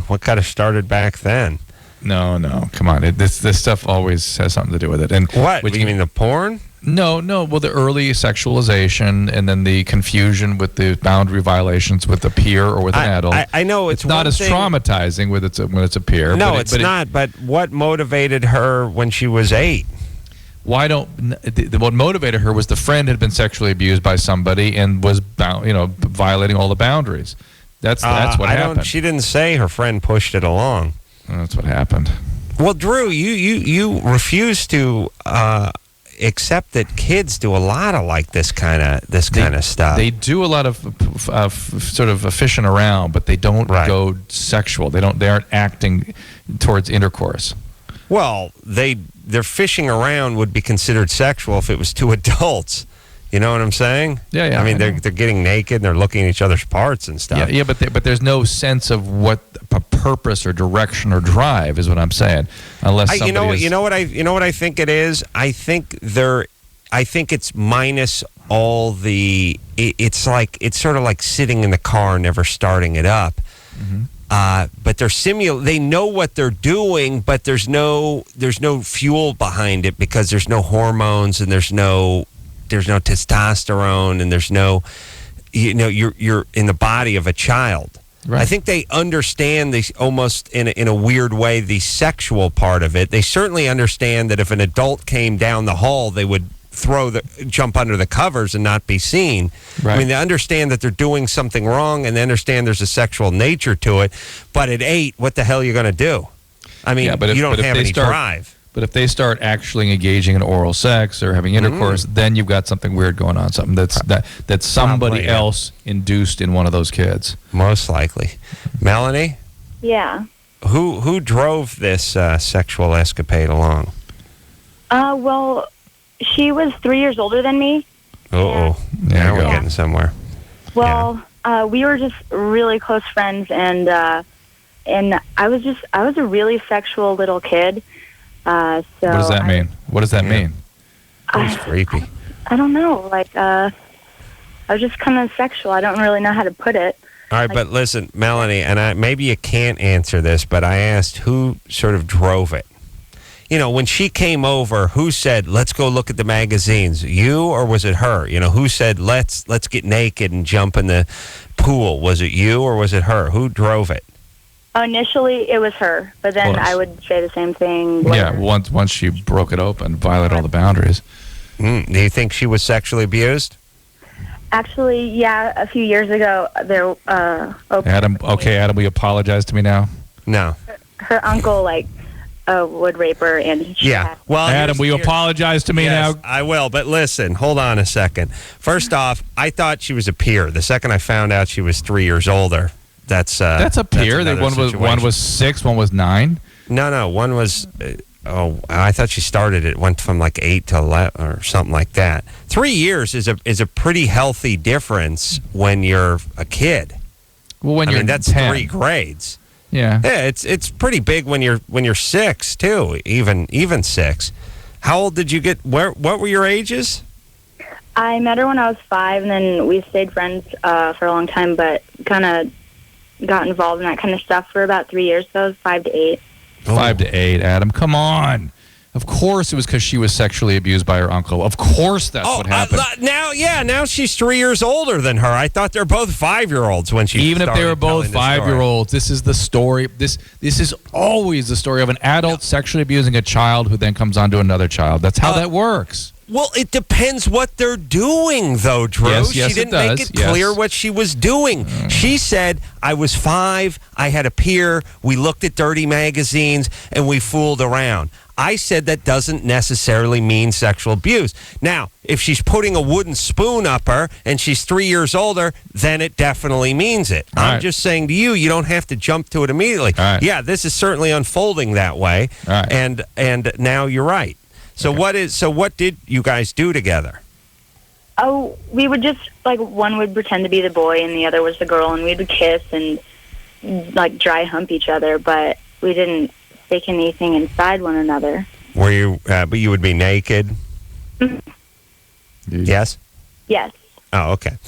What got her started back then? No. Come on. This stuff always has something to do with it. And what? You mean the porn? No. Well, the early sexualization, and then the confusion with the boundary violations with a peer or with an adult. I know it's not one as thing. traumatizing when it's a peer. No, but it's not. But what motivated her when she was 8? What motivated her was the friend had been sexually abused by somebody and was violating all the boundaries. That's what happened. She didn't say her friend pushed it along. That's what happened. Well, Drew, you refuse to accept that kids do a lot of this kind of stuff. They do a lot of sort of fishing around, but they don't go sexual. They aren't acting towards intercourse. Well, their fishing around would be considered sexual if it was two adults. You know what I'm saying? Yeah. I mean, they're getting naked and they're looking at each other's parts and stuff. Yeah, but there's no sense of what a purpose or direction or drive is what I'm saying. Unless somebody you know what I think it is. I think it's minus all the. It's sort of like sitting in the car, never starting it up. Mm-hmm. But they know what they're doing, but there's no fuel behind it because there's no hormones and there's no testosterone and there's no, you're in the body of a child. Right. I think they understand this almost in a weird way, the sexual part of it. They certainly understand that if an adult came down the hall, they would jump under the covers and not be seen. Right. I mean, they understand that they're doing something wrong and they understand there's a sexual nature to it. But at 8, what the hell are you going to do? I mean, you don't have any drive. But if they start actually engaging in oral sex or having intercourse, then you've got something weird going on. Something that's somebody else induced in one of those kids. Most likely. Melanie? Yeah. Who drove this sexual escapade along? Well, she was 3 years older than me. Now we're getting somewhere. Well, we were just really close friends, and I was a really sexual little kid. So what does that mean? What does that mean? It's creepy. I don't know. I was just kind of sexual. I don't really know how to put it. All right, but listen, Melanie, and maybe you can't answer this, but I asked who sort of drove it. When she came over, who said, let's go look at the magazines? You or was it her? Who said, let's get naked and jump in the pool? Was it you or was it her? Who drove it? Initially, it was her, but then I would say the same thing. Yeah, once she broke it open, violated all the boundaries. Do you think she was sexually abused? Actually, yeah, a few years ago, there. Adam, will you apologize to me now? No. Her uncle, would rape her, and well, Adam, will you apologize to me now? I will, but listen, hold on a second. First off, I thought she was a peer. The second I found out she was 3 years older, that's a peer. One was 6, one was 9. No, one was. I thought she started. It went from 8 to 11 or something like that. 3 years is a pretty healthy difference when you're a kid. Well, when you're that's 10. 3 grades. Yeah. Yeah, it's pretty big when you're 6 too, even 6. How old did you get? What were your ages? I met her when I was 5, and then we stayed friends for a long time, but kind of got involved in that kind of stuff for about 3 years. So I was 5 to 8. 5 to 8, Adam. Come on. Of course it was because she was sexually abused by her uncle. Of course that's what happened. Now she's 3 years older than her. I thought they're both 5-year-olds when she Even if they were both telling the story. 5-year-olds, this is the story. This is always the story of an adult sexually abusing a child who then comes on to another child. That's how that works. Well, it depends what they're doing, though, Drew. Yes, she didn't make it clear what she was doing. She said, I was 5, I had a peer, we looked at dirty magazines, and we fooled around. I said that doesn't necessarily mean sexual abuse. Now, if she's putting a wooden spoon up her and she's 3 years older, then it definitely means it. I'm just saying to you, you don't have to jump to it immediately. Yeah, this is certainly unfolding that way, and now you're right. So what did you guys do together? Oh, we would just, like, one would pretend to be the boy and the other was the girl, and we would kiss and, like, dry hump each other, but we didn't stick anything inside one another. Were you, but you would be naked? Yes? Yes. Oh, okay.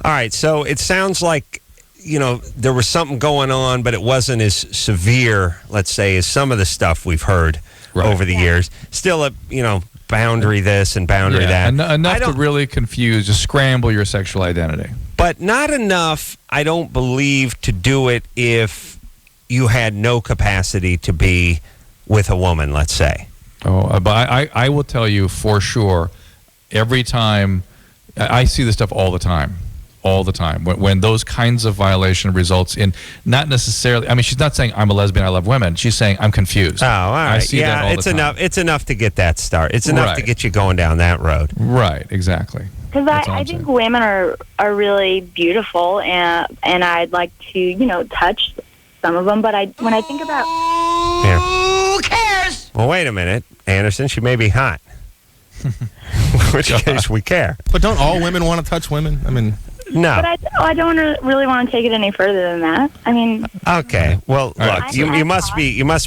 All right, so it sounds like, there was something going on, but it wasn't as severe, let's say, as some of the stuff we've heard over the years. Still a, boundary this and boundary that. Enough to really confuse, just scramble your sexual identity. But not enough, I don't believe, to do it if you had no capacity to be with a woman, let's say. Oh, but I will tell you for sure, every time, I see this stuff all the time. All the time. When those kinds of violation results in, not necessarily, I mean, she's not saying I'm a lesbian, I love women. She's saying I'm confused. Oh, all right. I see that all the time. It's enough to get that start. It's enough to get you going down that road. Right, exactly. Because I think women are really beautiful, and I'd like to, touch some of them, but when I think about... Who cares? Well, wait a minute, Anderson. She may be hot. In which case we care. But don't all women want to touch women? I mean... No. But I don't really want to take it any further than that. I mean... Okay. Well, look, you must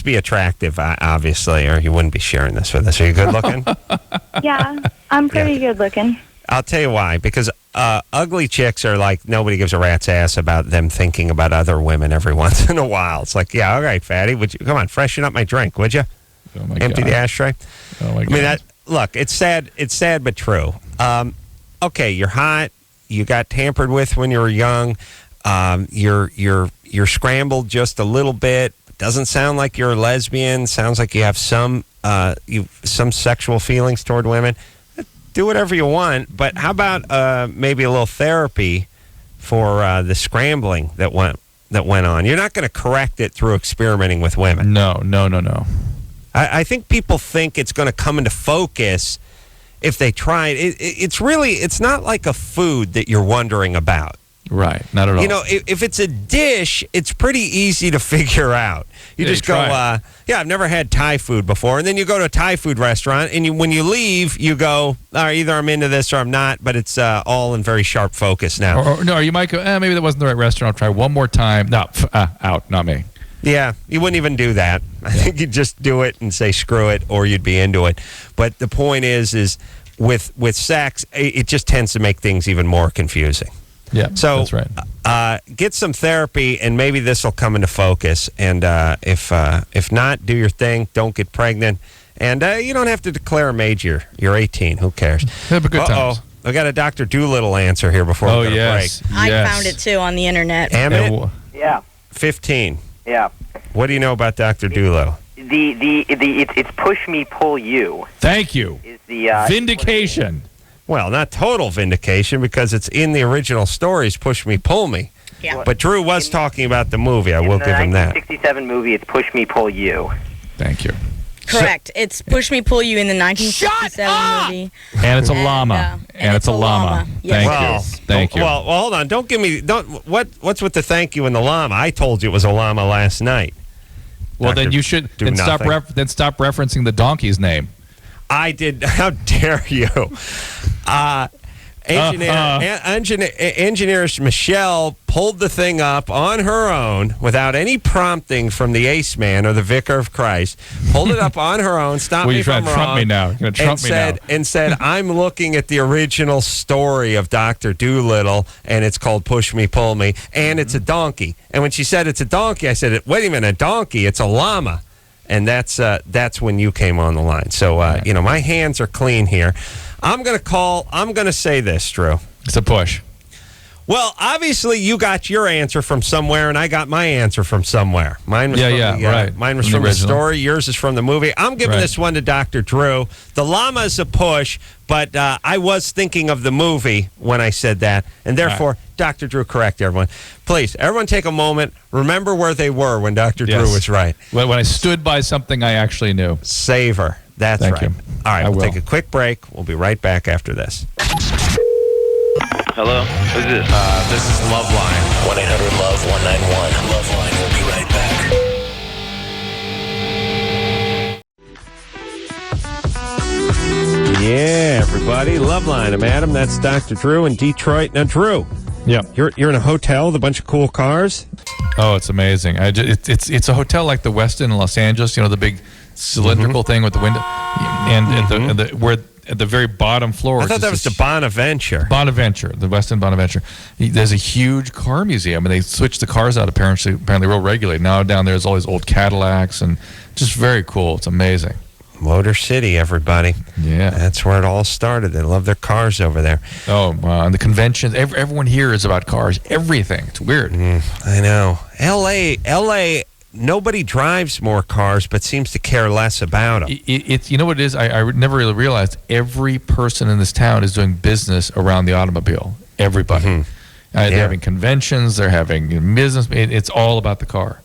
be attractive, obviously, or you wouldn't be sharing this with us. Are you good looking? Yeah, I'm pretty good looking. I'll tell you why. Because ugly chicks are like, nobody gives a rat's ass about them thinking about other women every once in a while. It's like, yeah, all right, fatty, would you come on, freshen up my drink, would you? Oh my Empty God. the ashtray. Oh my God. I mean, look, it's sad but true. Okay, you're hot. You got tampered with when you were young. You're scrambled just a little bit. Doesn't sound like you're a lesbian. Sounds like you have some sexual feelings toward women. Do whatever you want. But how about maybe a little therapy for the scrambling that went on? You're not going to correct it through experimenting with women. No. I think people think it's going to come into focus if they try it. It's not like a food that you're wondering about. Right, not at all. If it's a dish, it's pretty easy to figure out. You just go, I've never had Thai food before. And then you go to a Thai food restaurant, and when you leave, you go, all right, either I'm into this or I'm not, but it's all in very sharp focus now. Or you might go, maybe that wasn't the right restaurant. I'll try one more time. No, out, not me. Yeah, you wouldn't even do that. I think you'd just do it and say screw it, or you'd be into it. But the point is with sex, it just tends to make things even more confusing. Yeah, so that's right. Get some therapy, and maybe this will come into focus. And if not, do your thing. Don't get pregnant, and you don't have to declare a major. You're 18. Who cares? Have a good time. I got a Dr. Doolittle answer here before we go to break. I found it too on the internet. Amit? Yeah. 15. Yeah. What do you know about Dr. Doolittle? It's push me, pull you. Thank you. Is the vindication. Well, not total vindication, because it's in the original stories, Push Me, Pull Me. Yeah. But Drew was talking about the movie. I will give him that. In the 1967 movie, it's Push Me, Pull You. Thank you. Correct. It's Push Me, Pull You in the 1967 movie. And it's a llama. And it's a llama. Yes, Thank you. Well, hold on. Don't give me. What's with the thank you and the llama? I told you it was a llama last night. Well, then you should stop referencing the donkey's name. I did. How dare you? Engineer Michelle pulled the thing up on her own without any prompting from the Ace Man or the Vicar of Christ. Pulled it up on her own. Stopped Well, me you're from trying to trump me now. You're gonna trump me now. And said, I'm looking at the original story of Dr. Doolittle, and it's called Push Me, Pull Me, and it's a donkey. And when she said it's a donkey, I said, wait a minute, a donkey? It's a llama. And that's when you came on the line. So, my hands are clean here. I'm going to say this, Drew. It's a push. Well, obviously, you got your answer from somewhere, and I got my answer from somewhere. Mine was right. Mine was From from the the original. story. Yours is from the movie. I'm giving Right. this one to Dr. Drew. The llama is a push, but I was thinking of the movie when I said that, and therefore, Dr. Drew, correct everyone. Please, everyone take a moment. Remember where they were when Dr. Drew was right. When I stood by something I actually knew. Savor. That's Thank right. you. All right, I we'll will. take a quick break. We'll be right back after this. Hello? Who's this? This is LoveLine. 1-800-LOVE-191. LoveLine will be right back. Yeah, everybody. LoveLine. I'm Adam. That's Dr. Drew in Detroit. Now, Drew. Yeah. You're in a hotel with a bunch of cool cars? Oh, it's amazing. It's a hotel like the Westin in Los Angeles, the big cylindrical thing with the window. And at the very bottom floor. I thought that was the Bonaventure. Bonaventure, the Westin Bonaventure. There's a huge car museum, and they switch the cars out apparently real regularly. Now down there's all these old Cadillacs, and just very cool. It's amazing. Motor City, everybody. Yeah. That's where it all started. They love their cars over there. Oh, and the conventions. Everyone here is about cars. Everything. It's weird. I know. L.A., nobody drives more cars, but seems to care less about them. It's you know what it is? I never really realized every person in this town is doing business around the automobile. Everybody. They're having conventions. They're having business. It's all about the car.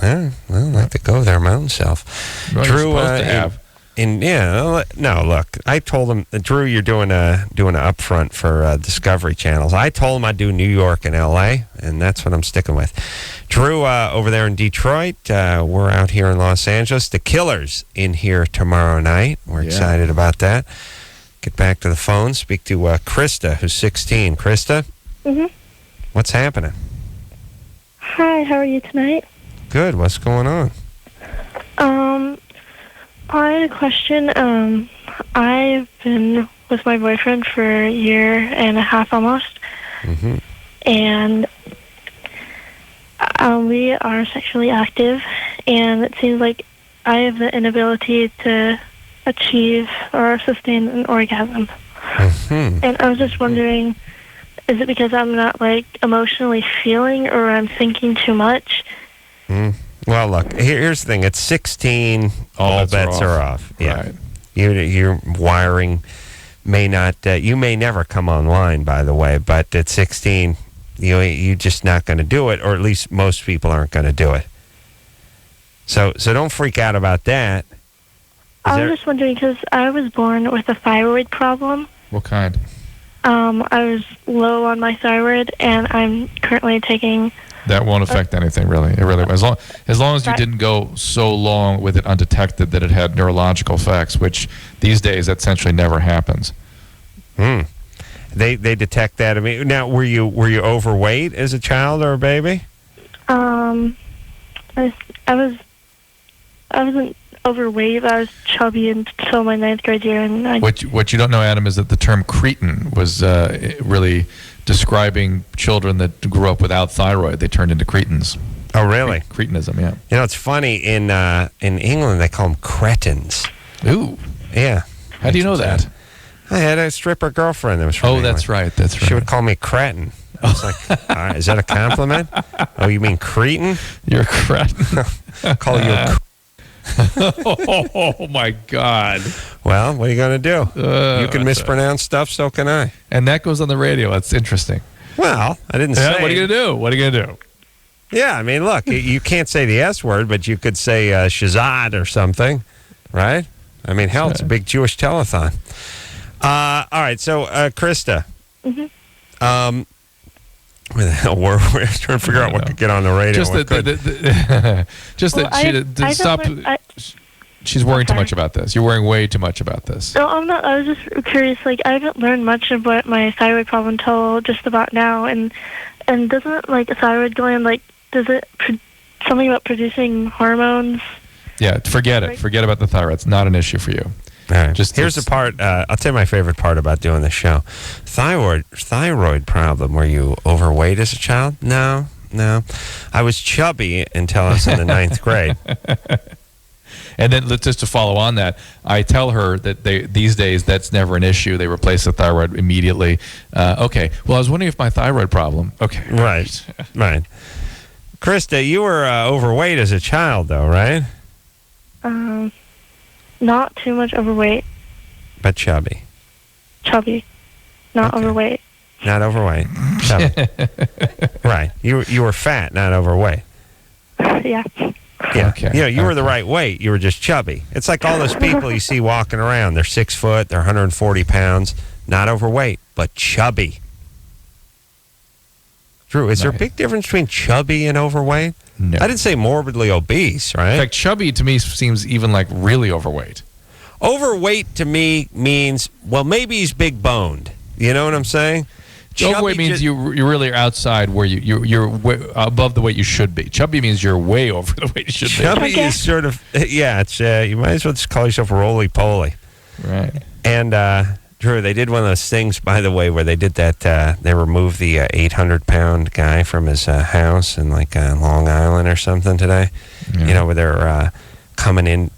Well, I like to go there my own self. Well, Drew, you're supposed to have. No, look, I told him, Drew, you're doing a upfront for Discovery Channels. I told him I'd do New York and L.A., and that's what I'm sticking with. Drew, over there in Detroit, we're out here in Los Angeles. The Killers in here tomorrow night. We're excited about that. Get back to the phone, speak to Krista, who's 16. Krista? Mm-hmm. What's happening? Hi, how are you tonight? Good. What's going on? I had a question. I've been with my boyfriend for a year and a half almost. Mm-hmm. And we are sexually active, and it seems like I have the inability to achieve or sustain an orgasm. Mm-hmm. And I was just wondering, is it because I'm not, emotionally feeling, or I'm thinking too much? Well, look, here's the thing. At 16, all bets are off. Yeah. Right. Your wiring may not, you may never come online, by the way, but at 16, you're just not going to do it, or at least most people aren't going to do it. So don't freak out about that. I was just wondering, because I was born with a thyroid problem. What kind? I was low on my thyroid, and I'm currently taking... That won't affect anything, really. It really, as long as you didn't go so long with it undetected that it had neurological effects, which these days that essentially never happens. They detect that. I mean, now were you overweight as a child or a baby? I wasn't overweight. I was chubby until my 9th grade year, and What you don't know, Adam, is that the term cretin was really describing children that grew up without thyroid. They turned into cretins. Oh, really? Cretinism, yeah. It's funny in England they call them cretins. Ooh, yeah. How do you know that? I had a stripper girlfriend that was from England. That's right. That's right. She would call me cretin. I was like, all right, is that a compliment? Oh, you mean cretin? You're a cretin. Call you a Oh my God! Well, what are you going to do? You can mispronounce stuff, so can I. And that goes on the radio. That's interesting. Well, I didn't say. What are you going to do? Yeah, I mean, look, you can't say the S word, but you could say Shazad or something, right? I mean, hell, it's a big Jewish telethon. All right, so Krista. Mm-hmm. Where the hell were we? Trying to figure out what could get on the radio. Just that. Well, She's worrying too much about this. You're worrying way too much about this. No, I'm not. I was just curious. Like, I haven't learned much about my thyroid problem until just about now. And doesn't, like, a thyroid gland, like, does it something about producing hormones? Yeah, forget it. Forget about the thyroid. It's not an issue for you. All right. Here's the part. I'll tell you my favorite part about doing this show. Thyroid problem. Were you overweight as a child? No. I was chubby until I was in the 9th grade. And then just to follow on that, I tell her that these days that's never an issue. They replace the thyroid immediately. Okay. Well, I was wondering if my thyroid problem. Okay. Right. Krista, you were overweight as a child, though, right? Not too much overweight. But chubby. Chubby. Not overweight. Not overweight. Chubby. Right. You were fat, not overweight. Yeah. Yeah. Okay. You were the right weight. You were just chubby. It's like all those people you see walking around. They're 6 foot. They're 140 pounds. Not overweight, but chubby. Drew, is there a big difference between chubby and overweight? No. I didn't say morbidly obese, right? In fact, chubby to me seems even like really overweight. Overweight to me means, well, maybe he's big boned. You know what I'm saying? Overweight means you really are outside where you're above the weight you should be. Chubby means you're way over the weight you should be. Chubby is sort of, it's you might as well just call yourself roly-poly. Right. And, Drew, they did one of those things, by the way, where they did that, they removed the 800-pound guy from his house in, like, Long Island or something today. Yeah. You know, where they're coming in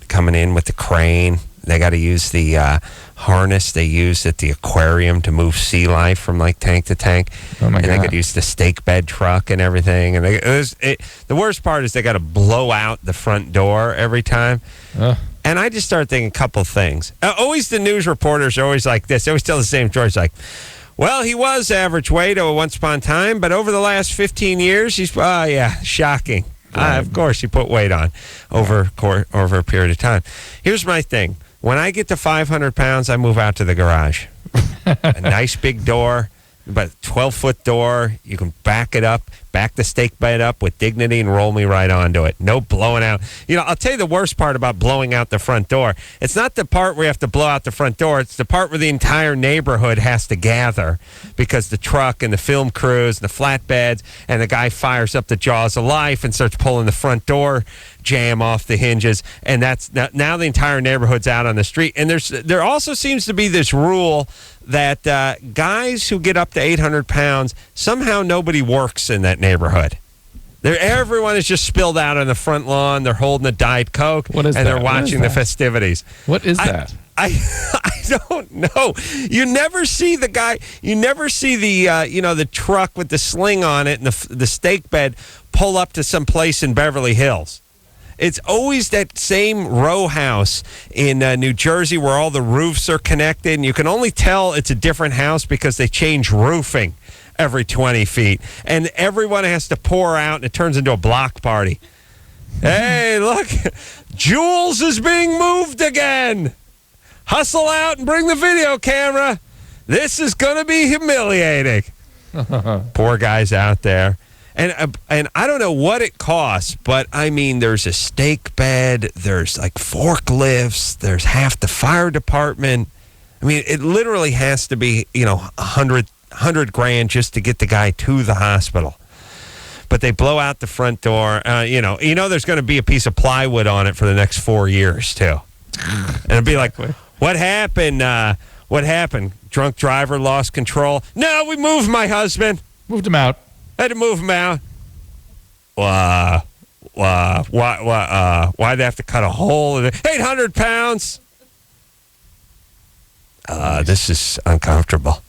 with the crane. They got to use the harness they used at the aquarium to move sea life from, like, tank to tank. Oh, my God. And they got to use the stake bed truck and everything. And the worst part is they got to blow out the front door every time. And I just started thinking a couple things. Always the news reporters are always like this. They always tell the same stories like, well, he was average weight once upon a time, but over the last 15 years, he's, shocking. Of course, he put weight on over a period of time. Here's my thing. When I get to 500 pounds, I move out to the garage. A nice big door, about a 12-foot door. You can back the stake bed up with dignity and roll me right onto it. No blowing out. I'll tell you the worst part about blowing out the front door. It's not the part where you have to blow out the front door. It's the part where the entire neighborhood has to gather because the truck and the film crews and the flatbeds and the guy fires up the jaws of life and starts pulling the front door jam off the hinges. And that's now the entire neighborhood's out on the street. And there also seems to be this rule that guys who get up to 800 pounds, somehow nobody works in that neighborhood. Everyone is just spilled out on the front lawn. They're holding a Diet Coke. What is and that? They're watching the festivities. What is that? I don't know. You never see the guy. You never see the truck with the sling on it and the stake bed pull up to some place in Beverly Hills. It's always that same row house in New Jersey where all the roofs are connected, and you can only tell it's a different house because they change roofing every 20 feet. And everyone has to pour out, and it turns into a block party. Hey, look, Jules is being moved again. Hustle out and bring the video camera. This is going to be humiliating. Poor guys out there. And I don't know what it costs, but I mean, there's a stake bed, there's like forklifts, there's half the fire department. I mean, it literally has to be, $100 grand just to get the guy to the hospital. But they blow out the front door. There's going to be a piece of plywood on it for the next 4 years too. And it'll be like, what happened? What happened? Drunk driver lost control. No, we moved my husband. Moved him out. Had to move him out. Why'd they have to cut a hole in it? 800 pounds. This is uncomfortable.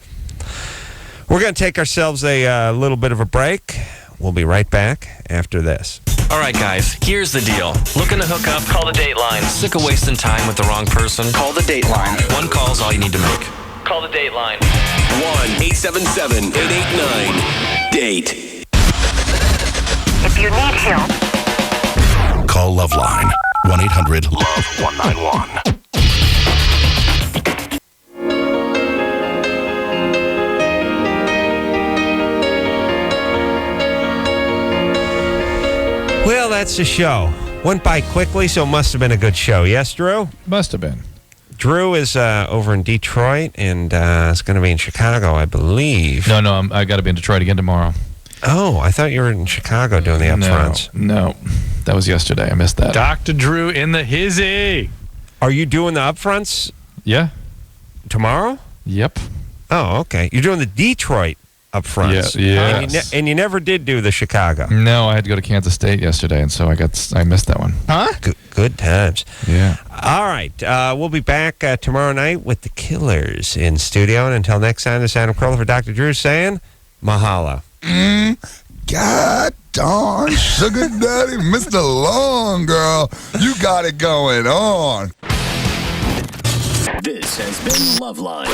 We're going to take ourselves a little bit of a break. We'll be right back after this. All right, guys, here's the deal. Looking to hook up? Call the Dateline. Sick of wasting time with the wrong person? Call the Dateline. One call's all you need to make. Call the Dateline. 1-877-889-DATE. If you need help, call LoveLine. 1-800-LOVE-191. Well, that's the show. Went by quickly, so it must have been a good show. Yes, Drew? Must have been. Drew is over in Detroit and is going to be in Chicago, I believe. No, I got to be in Detroit again tomorrow. Oh, I thought you were in Chicago doing the upfronts. No, that was yesterday. I missed that. Dr. Drew in the hizzy. Are you doing the upfronts? Yeah. Tomorrow? Yep. Oh, okay. You're doing the Detroit upfronts. Yeah. And you never did do the Chicago. No, I had to go to Kansas State yesterday, and so I missed that one. Huh? Good times. Yeah. All right. We'll be back tomorrow night with the Killers in studio. And until next time, this is Adam Carolla for Dr. Drew saying mahalo. God darn, sugar daddy, Mr. Long Girl, you got it going on. This has been LoveLine.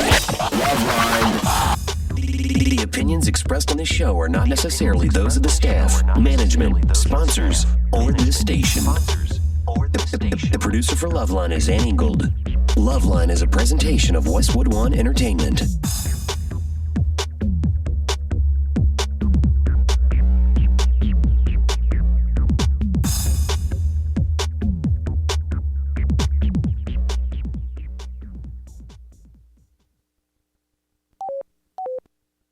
The opinions expressed on this show are not necessarily those of the staff, management, sponsors, or this station. The producer for LoveLine is Ann Ingold. LoveLine is a presentation of Westwood One Entertainment.